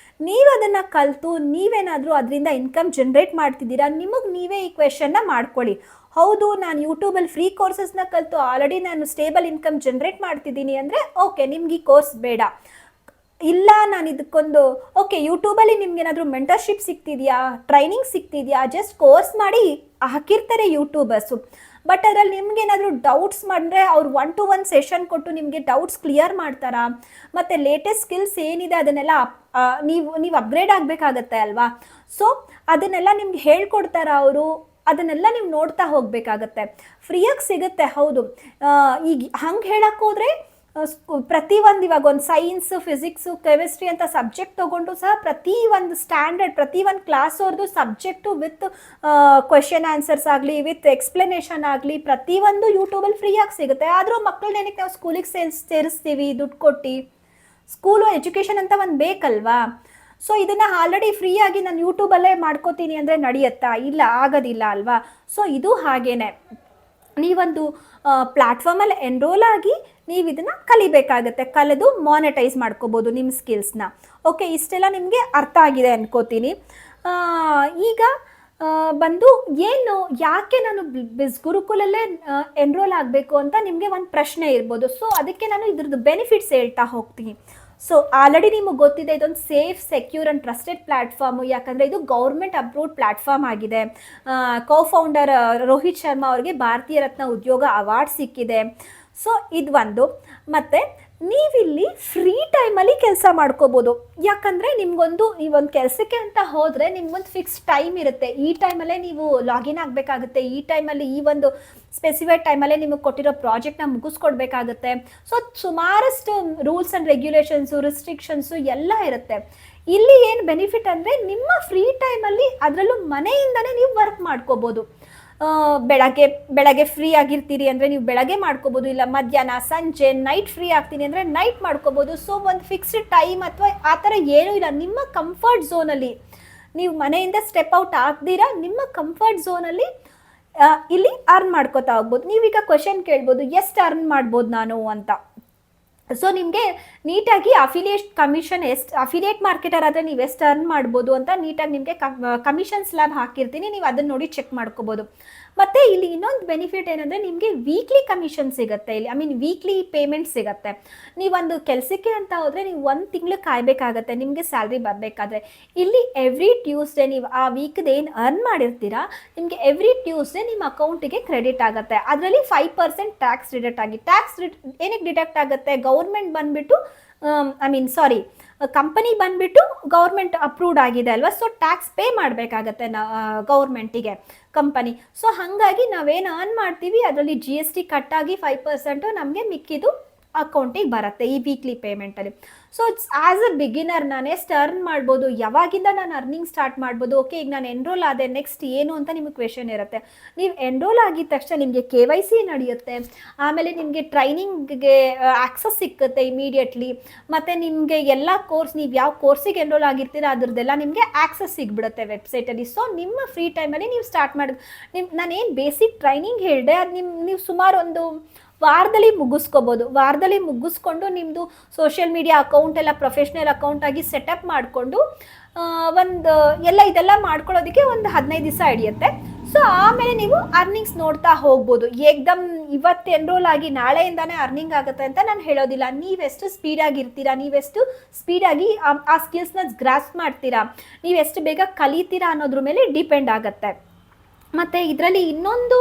ನೀವು ಅದನ್ನು ಕಲಿತು ನೀವೇನಾದರೂ ಅದರಿಂದ ಇನ್ಕಮ್ ಜನ್ರೇಟ್ ಮಾಡ್ತಿದ್ದೀರಾ, ನಿಮಗೆ ನೀವೇ ಈ ಕ್ವೆಶನ್ನ ಮಾಡ್ಕೊಳ್ಳಿ. ಹೌದು, ನಾನು ಯೂಟ್ಯೂಬಲ್ಲಿ ಫ್ರೀ ಕೋರ್ಸಸ್ನ ಕಲಿತು ಆಲ್ರೆಡಿ ನಾನು ಸ್ಟೇಬಲ್ ಇನ್ಕಮ್ ಜನ್ರೇಟ್ ಮಾಡ್ತಿದ್ದೀನಿ ಅಂದರೆ ಓಕೆ, ನಿಮ್ಗೆ ಈ ಕೋರ್ಸ್ ಬೇಡ. ಇಲ್ಲ, ನಾನು ಇದಕ್ಕೊಂದು ಯೂಟ್ಯೂಬಲ್ಲಿ ನಿಮ್ಗೇನಾದರೂ ಮೆಂಟರ್ಶಿಪ್ ಸಿಗ್ತಿದೆಯಾ, ಟ್ರೈನಿಂಗ್ ಸಿಗ್ತಿದೆಯಾ, ಜಸ್ಟ್ ಕೋರ್ಸ್ ಮಾಡಿ ಹಾಕಿರ್ತಾರೆ ಯೂಟ್ಯೂಬರ್ಸು. ಬಟ್ ಅದರಲ್ಲಿ ನಿಮ್ಗೇನಾದರೂ ಡೌಟ್ಸ್ ಮಾಡಿದ್ರೆ ಅವ್ರು 1-to-1 ಸೆಷನ್ ಕೊಟ್ಟು ನಿಮಗೆ ಡೌಟ್ಸ್ ಕ್ಲಿಯರ್ ಮಾಡ್ತಾರಾ, ಮತ್ತು ಲೇಟೆಸ್ಟ್ ಸ್ಕಿಲ್ಸ್ ಏನಿದೆ ಅದನ್ನೆಲ್ಲ ನೀವು ಅಪ್ಗ್ರೇಡ್ ಆಗಬೇಕಾಗತ್ತೆ ಅಲ್ವಾ. ಸೊ ಅದನ್ನೆಲ್ಲ ನಿಮ್ಗೆ ಹೇಳ್ಕೊಡ್ತಾರ ಅವರು, ಅದನ್ನೆಲ್ಲ ನೀವು ನೋಡ್ತಾ ಹೋಗಬೇಕಾಗತ್ತೆ. ಫ್ರೀಯಾಗಿ ಸಿಗುತ್ತೆ, ಹೌದು. ಈಗ ಹಂಗೆ ಹೇಳಕ್ಕೆ ಹೋದರೆ ಪ್ರತಿಯೊಂದು ಇವಾಗ ಒಂದು ಸೈನ್ಸ್, ಫಿಸಿಕ್ಸು, ಕೆಮಿಸ್ಟ್ರಿ ಅಂತ ಸಬ್ಜೆಕ್ಟ್ ತೊಗೊಂಡು ಸಹ ಪ್ರತಿಯೊಂದು ಕ್ಲಾಸ್ ಅವ್ರದ್ದು ಸಬ್ಜೆಕ್ಟು ವಿತ್ ಕ್ವೆಶನ್ ಆನ್ಸರ್ಸ್ ಆಗಲಿ, ವಿತ್ ಎಕ್ಸ್ಪ್ಲನೇಷನ್ ಆಗಲಿ, ಪ್ರತಿಯೊಂದು ಯೂಟ್ಯೂಬಲ್ಲಿ ಫ್ರೀಯಾಗಿ ಸಿಗುತ್ತೆ. ಆದರೂ ಮಕ್ಕಳನ್ನ ಏನಕ್ಕೆ ನಾವು ಸ್ಕೂಲಿಗೆ ಸೇರಿಸ್ತೀವಿ ದುಡ್ಡು ಕೊಟ್ಟು? ಸ್ಕೂಲು ಎಜುಕೇಷನ್ ಅಂತ ಒಂದು ಬೇಕಲ್ವಾ. ಸೊ ಇದನ್ನು ಆಲ್ರೆಡಿ ಫ್ರೀಯಾಗಿ ನಾನು ಯೂಟ್ಯೂಬಲ್ಲೇ ಮಾಡ್ಕೋತೀನಿ ಅಂದರೆ ನಡೆಯುತ್ತಾ? ಇಲ್ಲ, ಆಗೋದಿಲ್ಲ ಅಲ್ವಾ. ಸೊ ಇದು ಹಾಗೇನೆ, ನೀವೊಂದು ಪ್ಲ್ಯಾಟ್ಫಾರ್ಮಲ್ಲಿ ಎನ್ರೋಲ್ ಆಗಿ ನೀವು ಇದನ್ನು ಕಲಿಬೇಕಾಗತ್ತೆ, ಕಲಿದು ಮಾನಿಟೈಸ್ ಮಾಡ್ಕೋಬೋದು ನಿಮ್ಮ ಸ್ಕಿಲ್ಸ್ನ. ಓಕೆ, ಇಷ್ಟೆಲ್ಲ ನಿಮಗೆ ಅರ್ಥ ಆಗಿದೆ ಅನ್ಕೋತೀನಿ. ಈಗ ಬಂದು ಯಾಕೆ ನಾನು ಗುರುಕುಲಲ್ಲೇ ಎನ್ರೋಲ್ ಆಗಬೇಕು ಅಂತ ನಿಮಗೆ ಒಂದು ಪ್ರಶ್ನೆ ಇರ್ಬೋದು. ಸೊ ಅದಕ್ಕೆ ನಾನು ಇದ್ರದ್ದು ಬೆನಿಫಿಟ್ಸ್ ಹೇಳ್ತಾ ಹೋಗ್ತೀನಿ. ಸೊ ಆಲ್ರೆಡಿ ನಿಮಗೆ ಗೊತ್ತಿದೆ, ಇದೊಂದು safe, secure and trusted platform. ಯಾಕಂದರೆ ಇದು ಗೌರ್ಮೆಂಟ್ ಅಪ್ರೂವ್ಡ್ ಪ್ಲ್ಯಾಟ್ಫಾರ್ಮ್ ಆಗಿದೆ. ಕೋ-ಫೌಂಡರ್ ರೋಹಿತ್ ಶರ್ಮಾ ಅವರಿಗೆ ಭಾರತೀಯ ರತ್ನ ಉದ್ಯೋಗ ಅವಾರ್ಡ್ ಸಿಕ್ಕಿದೆ. ಸೊ ಇದು ಒಂದು. ಮತ್ತು ನೀವಿಲ್ಲಿ ಫ್ರೀ ಟೈಮಲ್ಲಿ ಕೆಲಸ ಮಾಡ್ಕೋಬೋದು. ಯಾಕಂದರೆ ನಿಮಗೊಂದು ಈ ಒಂದು ಕೆಲಸಕ್ಕೆ ಅಂತ ಹೋದರೆ ನಿಮ್ಗೊಂದು ಫಿಕ್ಸ್ ಟೈಮ್ ಇರುತ್ತೆ. ಈ ಟೈಮಲ್ಲೇ ನೀವು ಲಾಗಿನ್ ಆಗಬೇಕಾಗುತ್ತೆ, ಈ ಟೈಮಲ್ಲಿ ಈ ಒಂದು ಸ್ಪೆಸಿಫೈಡ್ ಟೈಮಲ್ಲೇ ನಿಮಗೆ ಕೊಟ್ಟಿರೋ ಪ್ರಾಜೆಕ್ಟ್ನ ಮುಗಿಸ್ಕೊಡ್ಬೇಕಾಗುತ್ತೆ. ಸೊ ಸುಮಾರಷ್ಟು ರೂಲ್ಸ್ ಆ್ಯಂಡ್ ರೆಗ್ಯುಲೇಷನ್ಸು, ರಿಸ್ಟ್ರಿಕ್ಷನ್ಸು ಎಲ್ಲ ಇರುತ್ತೆ. ಇಲ್ಲಿ ಏನು ಬೆನಿಫಿಟ್ ಅಂದರೆ ನಿಮ್ಮ ಫ್ರೀ ಟೈಮಲ್ಲಿ ಅದರಲ್ಲೂ ಮನೆಯಿಂದನೇ ನೀವು ವರ್ಕ್ ಮಾಡ್ಕೋಬೋದು. ಬೆಳಗ್ಗೆ ಬೆಳಗ್ಗೆ ಫ್ರೀ ಆಗಿರ್ತೀರಿ ಅಂದರೆ ನೀವು ಬೆಳಗ್ಗೆ ಮಾಡ್ಕೋಬೋದು, ಇಲ್ಲ ಮಧ್ಯಾಹ್ನ ಸಂಜೆ ನೈಟ್ ಫ್ರೀ ಆಗ್ತೀನಿ ಅಂದರೆ ನೈಟ್ ಮಾಡ್ಕೋಬೋದು. ಸೊ ಒಂದು ಫಿಕ್ಸ್ಡ್ ಟೈಮ್ ಅಥವಾ ಆ ಥರ ಏನೂ ಇಲ್ಲ. ನಿಮ್ಮ ಕಂಫರ್ಟ್ ಝೋನಲ್ಲಿ ನೀವು ಮನೆಯಿಂದ ಸ್ಟೆಪ್ ಔಟ್ ಆಗ್ದಿರಾ ನಿಮ್ಮ ಕಂಫರ್ಟ್ ಝೋನಲ್ಲಿ ಇಲ್ಲಿ ಅರ್ನ್ ಮಾಡ್ಕೋತಾ ಹೋಗ್ಬೋದು. ನೀವೀಗ ಕ್ವಶನ್ ಕೇಳ್ಬೋದು ಎಷ್ಟು ಅರ್ನ್ ಮಾಡ್ಬೋದು ನಾನು ಅಂತ. ಸೊ ನಿಮಗೆ ನೀಟಾಗಿ ಅಫಿಲಿಯೇಟ್ ಕಮಿಷನ್ ಎಷ್ಟು, ಅಫಿಲಿಯೇಟ್ ಮಾರ್ಕೆಟರ್ ಆದರೆ ನೀವು ಎಷ್ಟು ಅರ್ನ್ ಮಾಡ್ಬೋದು ಅಂತ ನೀಟಾಗಿ ನಿಮಗೆ ಕಮಿಷನ್ ಸ್ಲ್ಯಾಬ್ ಹಾಕಿರ್ತೀನಿ, ನೀವು ಅದನ್ನು ನೋಡಿ ಚೆಕ್ ಮಾಡ್ಕೋಬೋದು. ಮತ್ತು ಇಲ್ಲಿ ಇನ್ನೊಂದು ಬೆನಿಫಿಟ್ ಏನಂದರೆ ನಿಮಗೆ ವೀಕ್ಲಿ ಕಮಿಷನ್ ಸಿಗುತ್ತೆ ಇಲ್ಲಿ, ಐ ಮೀನ್ ವೀಕ್ಲಿ ಪೇಮೆಂಟ್ ಸಿಗುತ್ತೆ. ನೀವೊಂದು ಕೆಲಸಕ್ಕೆ ಅಂತ ಹೋದರೆ ನೀವು 1 ತಿಂಗಳು ಕಾಯಬೇಕಾಗತ್ತೆ ನಿಮಗೆ ಸ್ಯಾಲ್ರಿ ಬರಬೇಕಾದ್ರೆ. ಇಲ್ಲಿ ಎವ್ರಿ ಟ್ಯೂಸ್ಡೇ ನೀವು ಆ ವೀಕ್ದು ಏನು ಅರ್ನ್ ಮಾಡಿರ್ತೀರಾ ನಿಮಗೆ ಎವ್ರಿ ಟ್ಯೂಸ್ಡೇ ನಿಮ್ಮ ಅಕೌಂಟಿಗೆ ಕ್ರೆಡಿಟ್ ಆಗುತ್ತೆ. ಅದರಲ್ಲಿ 5% ಟ್ಯಾಕ್ಸ್ ಡಿಡಕ್ಟ್ ಆಗಿ, ಏನಕ್ಕೆ ಡಿಡಕ್ಟ್ ಆಗುತ್ತೆ, ಗೌರ್ಮೆಂಟ್ ಬಂದುಬಿಟ್ಟು ಕಂಪನಿ ಬಂದುಬಿಟ್ಟು ಗೌರ್ಮೆಂಟ್ ಅಪ್ರೂವ್ಡ್ ಆಗಿದೆ ಅಲ್ವಾ, ಸೊ ಟ್ಯಾಕ್ಸ್ ಪೇ ಮಾಡಬೇಕಾಗತ್ತೆ ಗೌರ್ಮೆಂಟಿಗೆ ಕಂಪನಿ. ಸೊ ಹಾಗಾಗಿ ನಾವೇನು ಅರ್ನ್ ಮಾಡ್ತೀವಿ ಅದರಲ್ಲಿ GST ಕಟ್ಟಾಗಿ 5% ನಮಗೆ ಮಿಕ್ಕಿದು ಅಕೌಂಟಿಗೆ ಬರುತ್ತೆ ಈ ವೀಕ್ಲಿ ಪೇಮೆಂಟಲ್ಲಿ. So it's as a beginner ನಾನು ಎಷ್ಟು ಅರ್ನ್ ಮಾಡ್ಬೋದು, ಯಾವಾಗಿಂದ ನಾನು ಅರ್ನಿಂಗ್ ಸ್ಟಾರ್ಟ್ ಮಾಡ್ಬೋದು. ಓಕೆ, ಈಗ ನಾನು ಎನ್ರೋಲ್ ಆದೆ, ನೆಕ್ಸ್ಟ್ ಏನು ಅಂತ ನಿಮಗೆ ಕ್ವೆಶನ್ ಇರುತ್ತೆ. ನೀವು ಎನ್ರೋಲ್ ಆಗಿದ ತಕ್ಷಣ ನಿಮಗೆ KYC ನಡೆಯುತ್ತೆ, ಆಮೇಲೆ ನಿಮಗೆ ಟ್ರೈನಿಂಗ್ಗೆ ಆಕ್ಸಸ್ ಸಿಕ್ಕುತ್ತೆ ಇಮಿಡಿಯೇಟ್ಲಿ, ಮತ್ತು ನಿಮಗೆ ಎಲ್ಲ ಕೋರ್ಸ್, ನೀವು ಯಾವ ಕೋರ್ಸಿಗೆ ಎನ್ರೋಲ್ ಆಗಿರ್ತೀರ ಅದ್ರದ್ದೆಲ್ಲ ನಿಮಗೆ ಆಕ್ಸಸ್ ಸಿಗ್ಬಿಡುತ್ತೆ ವೆಬ್ಸೈಟಲ್ಲಿ. ಸೊ ನಿಮ್ಮ ಫ್ರೀ ಟೈಮಲ್ಲಿ ನೀವು ಸ್ಟಾರ್ಟ್ ಮಾಡಿ, ನಾನೇನು ಬೇಸಿಕ್ ಟ್ರೈನಿಂಗ್ ಹೇಳಿದೆ ಅದು ನೀವು ಸುಮಾರು ಒಂದು ವಾರದಲ್ಲಿ ಮುಗಿಸ್ಕೋಬೋದು. ವಾರದಲ್ಲಿ ಮುಗಿಸ್ಕೊಂಡು ನಿಮ್ಮದು ಸೋಷಿಯಲ್ ಮೀಡಿಯಾ ಅಕೌಂಟ್ ಎಲ್ಲ ಪ್ರೊಫೆಷ್ನಲ್ ಅಕೌಂಟ್ ಆಗಿ ಸೆಟಪ್ ಮಾಡಿಕೊಂಡು ಇದೆಲ್ಲ ಮಾಡ್ಕೊಳ್ಳೋದಕ್ಕೆ ಒಂದು 15 ದಿವಸ ಹಿಡಿಯುತ್ತೆ. ಸೊ ಆಮೇಲೆ ನೀವು ಅರ್ನಿಂಗ್ಸ್ ನೋಡ್ತಾ ಹೋಗ್ಬೋದು. ಏಕ್ದಮ್ ಇವತ್ತು ಎನ್ರೋಲ್ ಆಗಿ ನಾಳೆಯಿಂದಾನೇ ಅರ್ನಿಂಗ್ ಆಗುತ್ತೆ ಅಂತ ನಾನು ಹೇಳೋದಿಲ್ಲ. ನೀವೆಷ್ಟು ಸ್ಪೀಡಾಗಿರ್ತೀರಾ, ನೀವೆಷ್ಟು ಸ್ಪೀಡಾಗಿ ಆ ಸ್ಕಿಲ್ಸ್ನ ಗ್ರಾಸ್ಪ್ ಮಾಡ್ತೀರಾ, ನೀವೆಷ್ಟು ಬೇಗ ಕಲಿತೀರಾ ಅನ್ನೋದ್ರ ಮೇಲೆ ಡಿಪೆಂಡ್ ಆಗುತ್ತೆ. ಮತ್ತು ಇದರಲ್ಲಿ ಇನ್ನೊಂದು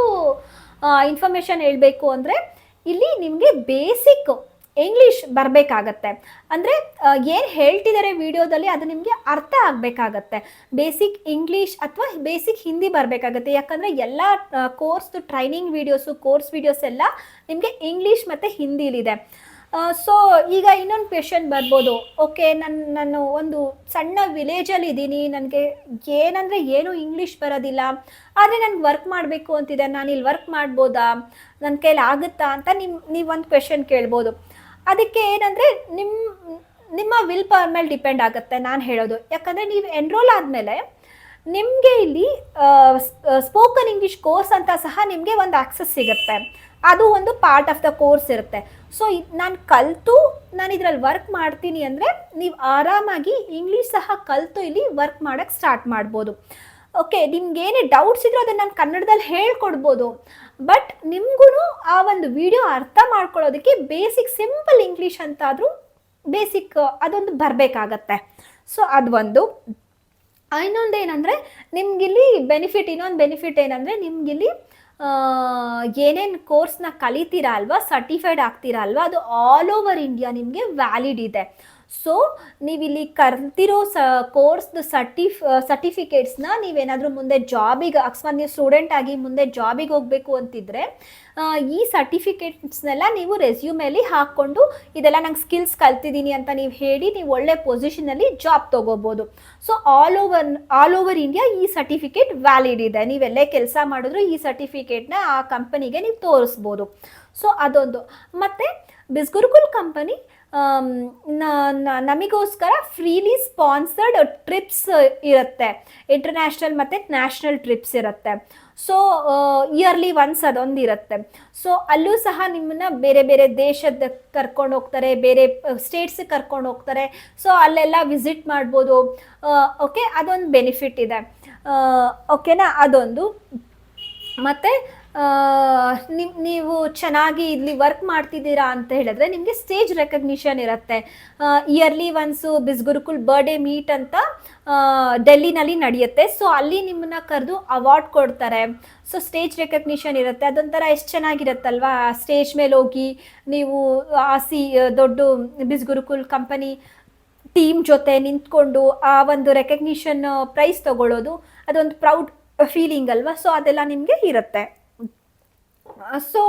ಇನ್ಫಾರ್ಮೇಷನ್ ಹೇಳಬೇಕು ಅಂದರೆ ಇಲ್ಲಿ ನಿಮಗೆ ಬೇಸಿಕ್ ಇಂಗ್ಲೀಷ್ ಬರಬೇಕಾಗತ್ತೆ. ಅಂದರೆ ಏನು ಹೇಳ್ತಿದ್ದಾರೆ ವಿಡಿಯೋದಲ್ಲಿ ಅದು ನಿಮಗೆ ಅರ್ಥ ಆಗಬೇಕಾಗತ್ತೆ. ಬೇಸಿಕ್ ಇಂಗ್ಲೀಷ್ ಅಥವಾ ಬೇಸಿಕ್ ಹಿಂದಿ ಬರಬೇಕಾಗತ್ತೆ. ಯಾಕಂದರೆ ಎಲ್ಲ ಕೋರ್ಸ್ದು ಟ್ರೈನಿಂಗ್ ವೀಡಿಯೋಸು, ಕೋರ್ಸ್ ವೀಡಿಯೋಸ್ ಎಲ್ಲ ನಿಮಗೆ ಇಂಗ್ಲೀಷ್ ಮತ್ತು ಹಿಂದಿಲಿದೆ. ಸೊ ಈಗ ಇನ್ನೊಂದು ಕ್ವೆಶನ್ ಬರ್ಬೋದು, ಓಕೆ ನಾನು ಒಂದು ಸಣ್ಣ ವಿಲೇಜಲ್ಲಿ ಇದ್ದೀನಿ, ನನಗೆ ಏನು ಇಂಗ್ಲೀಷ್ ಬರೋದಿಲ್ಲ, ಆದರೆ ನನಗೆ ವರ್ಕ್ ಮಾಡಬೇಕು ಅಂತಿದೆ, ನಾನು ಇಲ್ಲಿ ವರ್ಕ್ ಮಾಡ್ಬೋದಾ, ನನ್ನ ಕೈಲಿ ಆಗುತ್ತಾ ಅಂತ ನೀವೊಂದು ಕ್ವೆಶನ್ ಕೇಳ್ಬೋದು. ಅದಕ್ಕೆ ಏನಂದರೆ ನಿಮ್ಮ ವಿಲ್ ಪವರ್ ಮೇಲೆ ಡಿಪೆಂಡ್ ಆಗುತ್ತೆ ನಾನು ಹೇಳೋದು. ಯಾಕಂದರೆ ನೀವು ಎನ್ರೋಲ್ ಆದಮೇಲೆ ನಿಮಗೆ ಇಲ್ಲಿ ಸ್ಪೋಕನ್ ಇಂಗ್ಲೀಷ್ ಕೋರ್ಸ್ ಅಂತ ಸಹ ನಿಮಗೆ ಒಂದು ಆಕ್ಸಸ್ ಸಿಗುತ್ತೆ. ಅದು ಒಂದು ಪಾರ್ಟ್ ಆಫ್ ದ ಕೋರ್ಸ್ ಇರುತ್ತೆ. ಸೊ ನಾನು ಕಲಿತು ನಾನು ಇದರಲ್ಲಿ ವರ್ಕ್ ಮಾಡ್ತೀನಿ ಅಂದರೆ ನೀವು ಆರಾಮಾಗಿ ಇಂಗ್ಲೀಷ್ ಸಹ ಕಲಿತು ಇಲ್ಲಿ ವರ್ಕ್ ಮಾಡೋಕ್ಕೆ ಸ್ಟಾರ್ಟ್ ಮಾಡ್ಬೋದು. ಓಕೆ, ನಿಮ್ಗೇನೇ ಡೌಟ್ಸ್ ಇದ್ರೂ ಅದನ್ನು ನಾನು ಕನ್ನಡದಲ್ಲಿ ಹೇಳ್ಕೊಡ್ಬೋದು. ಬಟ್ ನಿಮಗೂ ಆ ಒಂದು ವಿಡಿಯೋ ಅರ್ಥ ಮಾಡ್ಕೊಳ್ಳೋದಕ್ಕೆ ಬೇಸಿಕ್ ಸಿಂಪಲ್ ಇಂಗ್ಲೀಷ್ ಅಂತಾದರೂ ಬೇಸಿಕ್ ಅದೊಂದು ಬರಬೇಕಾಗತ್ತೆ. ಸೊ ಅದು ಒಂದು. ಇನ್ನೊಂದೇನೆಂದರೆ ನಿಮಗಿಲ್ಲಿ ಇನ್ನೊಂದು ಬೆನಿಫಿಟ್ ಏನಂದರೆ ನಿಮಗಿಲ್ಲಿ ಏನೇನು ಕೋರ್ಸ್ನ ಕಲಿತೀರಾ ಅಲ್ವಾ, ಸರ್ಟಿಫೈಡ್ ಆಗ್ತೀರಾ ಅಲ್ವಾ, ಅದು ಆಲ್ ಓವರ್ ಇಂಡಿಯಾ ನಿಮಗೆ ವ್ಯಾಲಿಡ್ ಇದೆ. ಸೊ ನೀವಿಲ್ಲಿ ಕಲ್ತಿರೋ ಕೋರ್ಸ್ದು ಸರ್ಟಿಫಿಕೇಟ್ಸ್ನ ನೀವೇನಾದರೂ ಮುಂದೆ ಜಾಬಿಗೆ, ಅಕಸ್ಮಾತ್ ನೀವು ಸ್ಟೂಡೆಂಟ್ ಆಗಿ ಮುಂದೆ ಜಾಬಿಗೆ ಹೋಗಬೇಕು ಅಂತಿದ್ರೆ ಈ ಸರ್ಟಿಫಿಕೇಟ್ಸ್ನೆಲ್ಲ ನೀವು ರೆಸ್ಯೂಮೇಲಿ ಹಾಕ್ಕೊಂಡು ಇದೆಲ್ಲ ನಂಗೆ ಸ್ಕಿಲ್ಸ್ ಕಲ್ತಿದ್ದೀನಿ ಅಂತ ನೀವು ಹೇಳಿ ನೀವು ಒಳ್ಳೆ ಪೊಸಿಷನಲ್ಲಿ ಜಾಬ್ ತೊಗೋಬೋದು. ಸೊ ಆಲ್ ಓವರ್ ಇಂಡಿಯಾ ಈ ಸರ್ಟಿಫಿಕೇಟ್ ವ್ಯಾಲಿಡ್ ಇದೆ. ನೀವೆಲ್ಲೇ ಕೆಲಸ ಮಾಡಿದ್ರು ಈ ಸರ್ಟಿಫಿಕೇಟ್ನ ಆ ಕಂಪನಿಗೆ ನೀವು ತೋರಿಸ್ಬೋದು. ಸೊ ಅದೊಂದು. ಮತ್ತು ಬಿಸ್ಗುರುಕುಲ್ ಕಂಪನಿ ನಮಗೋಸ್ಕರ ಫ್ರೀಲಿ ಸ್ಪಾನ್ಸರ್ಡ್ ಟ್ರಿಪ್ಸ್ ಇರುತ್ತೆ, ಇಂಟರ್ನ್ಯಾಷನಲ್ ಮತ್ತು ನ್ಯಾಷನಲ್ ಟ್ರಿಪ್ಸ್ ಇರುತ್ತೆ. ಸೊ ಇಯರ್ಲಿ ಒನ್ಸ್ ಅದೊಂದು ಇರುತ್ತೆ. ಸೊ ಅಲ್ಲೂ ಸಹ ನಿಮ್ಮನ್ನ ಬೇರೆ ಬೇರೆ ದೇಶದ ಕರ್ಕೊಂಡು ಹೋಗ್ತಾರೆ, ಬೇರೆ ಸ್ಟೇಟ್ಸಿಗೆ ಕರ್ಕೊಂಡು ಹೋಗ್ತಾರೆ. ಸೊ ಅಲ್ಲೆಲ್ಲ ವಿಸಿಟ್ ಮಾಡ್ಬೋದು. ಓಕೆ, ಅದೊಂದು ಬೆನಿಫಿಟ್ ಇದೆ. ಓಕೆನಾ, ಅದೊಂದು. ಮತ್ತು ನೀವು ಚೆನ್ನಾಗಿ ಇಲ್ಲಿ ವರ್ಕ್ ಮಾಡ್ತಿದ್ದೀರಾ ಅಂತ ಹೇಳಿದ್ರೆ ನಿಮಗೆ ಸ್ಟೇಜ್ ರೆಕಗ್ನಿಷನ್ ಇರುತ್ತೆ. ಇಯರ್ಲಿ ಒನ್ಸು ಬಿಸ್ಗುರುಕುಲ್ ಬರ್ಡೇ ಮೀಟ್ ಅಂತ ಡೆಲ್ಲಿನಲ್ಲಿ ನಡೆಯುತ್ತೆ. ಸೊ ಅಲ್ಲಿ ನಿಮ್ಮನ್ನ ಕರೆದು ಅವಾರ್ಡ್ ಕೊಡ್ತಾರೆ. ಸೊ ಸ್ಟೇಜ್ ರೆಕಗ್ನಿಷನ್ ಇರುತ್ತೆ. ಅದೊಂಥರ ಎಷ್ಟು ಚೆನ್ನಾಗಿರುತ್ತಲ್ವಾ, ಸ್ಟೇಜ್ ಮೇಲೆ ಹೋಗಿ ನೀವು ದೊಡ್ಡ ಬಿಸ್ಗುರುಕುಲ್ ಕಂಪನಿ ಟೀಮ್ ಜೊತೆ ನಿಂತ್ಕೊಂಡು ಆ ಒಂದು ರೆಕಗ್ನಿಷನ್ ಪ್ರೈಸ್ ತಗೊಳ್ಳೋದು ಅದೊಂದು ಪ್ರೌಡ್ ಫೀಲಿಂಗ್ ಅಲ್ವಾ. ಸೊ ಅದೆಲ್ಲ ನಿಮಗೆ ಇರುತ್ತೆ. ಸೊ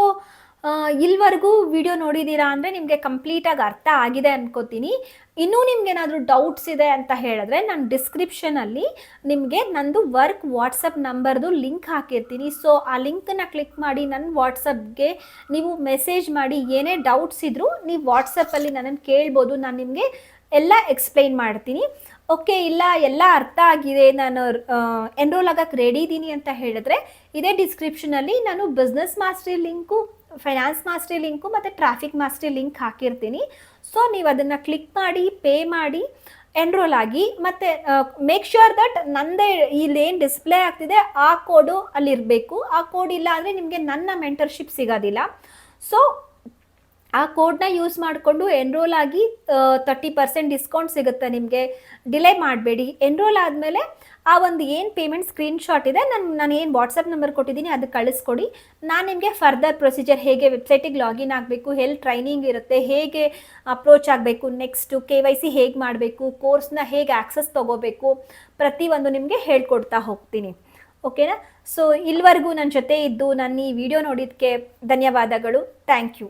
ಇಲ್ಲಿವರೆಗೂ ವಿಡಿಯೋ ನೋಡಿದ್ದೀರಾ ಅಂದರೆ ನಿಮಗೆ ಕಂಪ್ಲೀಟಾಗಿ ಅರ್ಥ ಆಗಿದೆ ಅನ್ಕೋತೀನಿ. ಇನ್ನೂ ನಿಮ್ಗೇನಾದರೂ ಡೌಟ್ಸ್ ಇದೆ ಅಂತ ಹೇಳಿದ್ರೆ ನಾನು ಡಿಸ್ಕ್ರಿಪ್ಷನಲ್ಲಿ ನಿಮಗೆ ನಂದು ವರ್ಕ್ ವಾಟ್ಸಪ್ ನಂಬರ್ದು ಲಿಂಕ್ ಹಾಕಿರ್ತೀನಿ. ಸೊ ಆ ಲಿಂಕನ್ನು ಕ್ಲಿಕ್ ಮಾಡಿ ನನ್ನ ವಾಟ್ಸಪ್ಗೆ ನೀವು ಮೆಸೇಜ್ ಮಾಡಿ ಏನೇ ಡೌಟ್ಸ್ ಇದ್ದರೂ ನೀವು ವಾಟ್ಸಪ್ಪಲ್ಲಿ ನನ್ನನ್ನು ಕೇಳ್ಬೋದು. ನಾನು ನಿಮಗೆ ಎಲ್ಲ ಎಕ್ಸ್ಪ್ಲೈನ್ ಮಾಡ್ತೀನಿ. ಓಕೆ, ಇಲ್ಲ ಎಲ್ಲ ಅರ್ಥ ಆಗಿದೆ, ನಾನು ಎನ್ರೋಲ್ ಆಗಕ್ಕೆ ರೆಡಿ ಇದ್ದೀನಿ ಅಂತ ಹೇಳಿದ್ರೆ ಇದೇ ಡಿಸ್ಕ್ರಿಪ್ಷನಲ್ಲಿ ನಾನು business mastery link, finance mastery link ಮತ್ತು ಟ್ರಾಫಿಕ್ ಮಾಸ್ಟ್ರಿ ಲಿಂಕ್ ಹಾಕಿರ್ತೀನಿ. ಸೊ ನೀವು ಅದನ್ನು ಕ್ಲಿಕ್ ಮಾಡಿ ಪೇ ಮಾಡಿ ಎನ್ರೋಲ್ ಆಗಿ. ಮತ್ತು ಮೇಕ್ ಶ್ಯೂರ್ ದಟ್ ನಂದೇ ಇಲ್ಲೇನು ಡಿಸ್ಪ್ಲೇ ಆಗ್ತಿದೆ ಆ ಕೋಡು ಅಲ್ಲಿರಬೇಕು. ಆ ಕೋಡ್ ಇಲ್ಲ ಅಂದರೆ ನಿಮಗೆ ನನ್ನ ಮೆಂಟರ್ಶಿಪ್ ಸಿಗೋದಿಲ್ಲ. ಸೊ ಆ ಕೋಡ್ನ ಯೂಸ್ ಮಾಡಿಕೊಂಡು ಎನ್ರೋಲ್ ಆಗಿ 30% ಡಿಸ್ಕೌಂಟ್ ಸಿಗುತ್ತೆ ನಿಮಗೆ. ಡಿಲೇ ಮಾಡಬೇಡಿ. ಎನ್ರೋಲ್ ಆದಮೇಲೆ ಆ ಒಂದು ಏನು ಪೇಮೆಂಟ್ ಸ್ಕ್ರೀನ್ಶಾಟ್ ಇದೆ ನಾನು ಏನು ವಾಟ್ಸಪ್ ನಂಬರ್ ಕೊಟ್ಟಿದ್ದೀನಿ ಅದು ಕಳಿಸ್ಕೊಡಿ. ನಾನು ನಿಮಗೆ ಫರ್ದರ್ ಪ್ರೊಸೀಜರ್ ಹೇಗೆ ವೆಬ್ಸೈಟಿಗೆ ಲಾಗಿನ್ ಆಗಬೇಕು, ಎಲ್ಲಿ ಟ್ರೈನಿಂಗ್ ಇರುತ್ತೆ, ಹೇಗೆ ಅಪ್ರೋಚ್ ಆಗಬೇಕು, ನೆಕ್ಸ್ಟು KYC ಹೇಗೆ ಮಾಡಬೇಕು, ಕೋರ್ಸ್ನ ಹೇಗೆ ಆಕ್ಸೆಸ್ ತೊಗೋಬೇಕು, ಪ್ರತಿಯೊಂದು ನಿಮಗೆ ಹೇಳ್ಕೊಡ್ತಾ ಹೋಗ್ತೀನಿ. ಓಕೆನಾ? ಸೊ ಇಲ್ಲಿವರೆಗೂ ನನ್ನ ಜೊತೆ ಇದ್ದು ನನ್ನ ಈ ವಿಡಿಯೋ ನೋಡಿದ್ದಕ್ಕೆ ಧನ್ಯವಾದಗಳು. Thank you.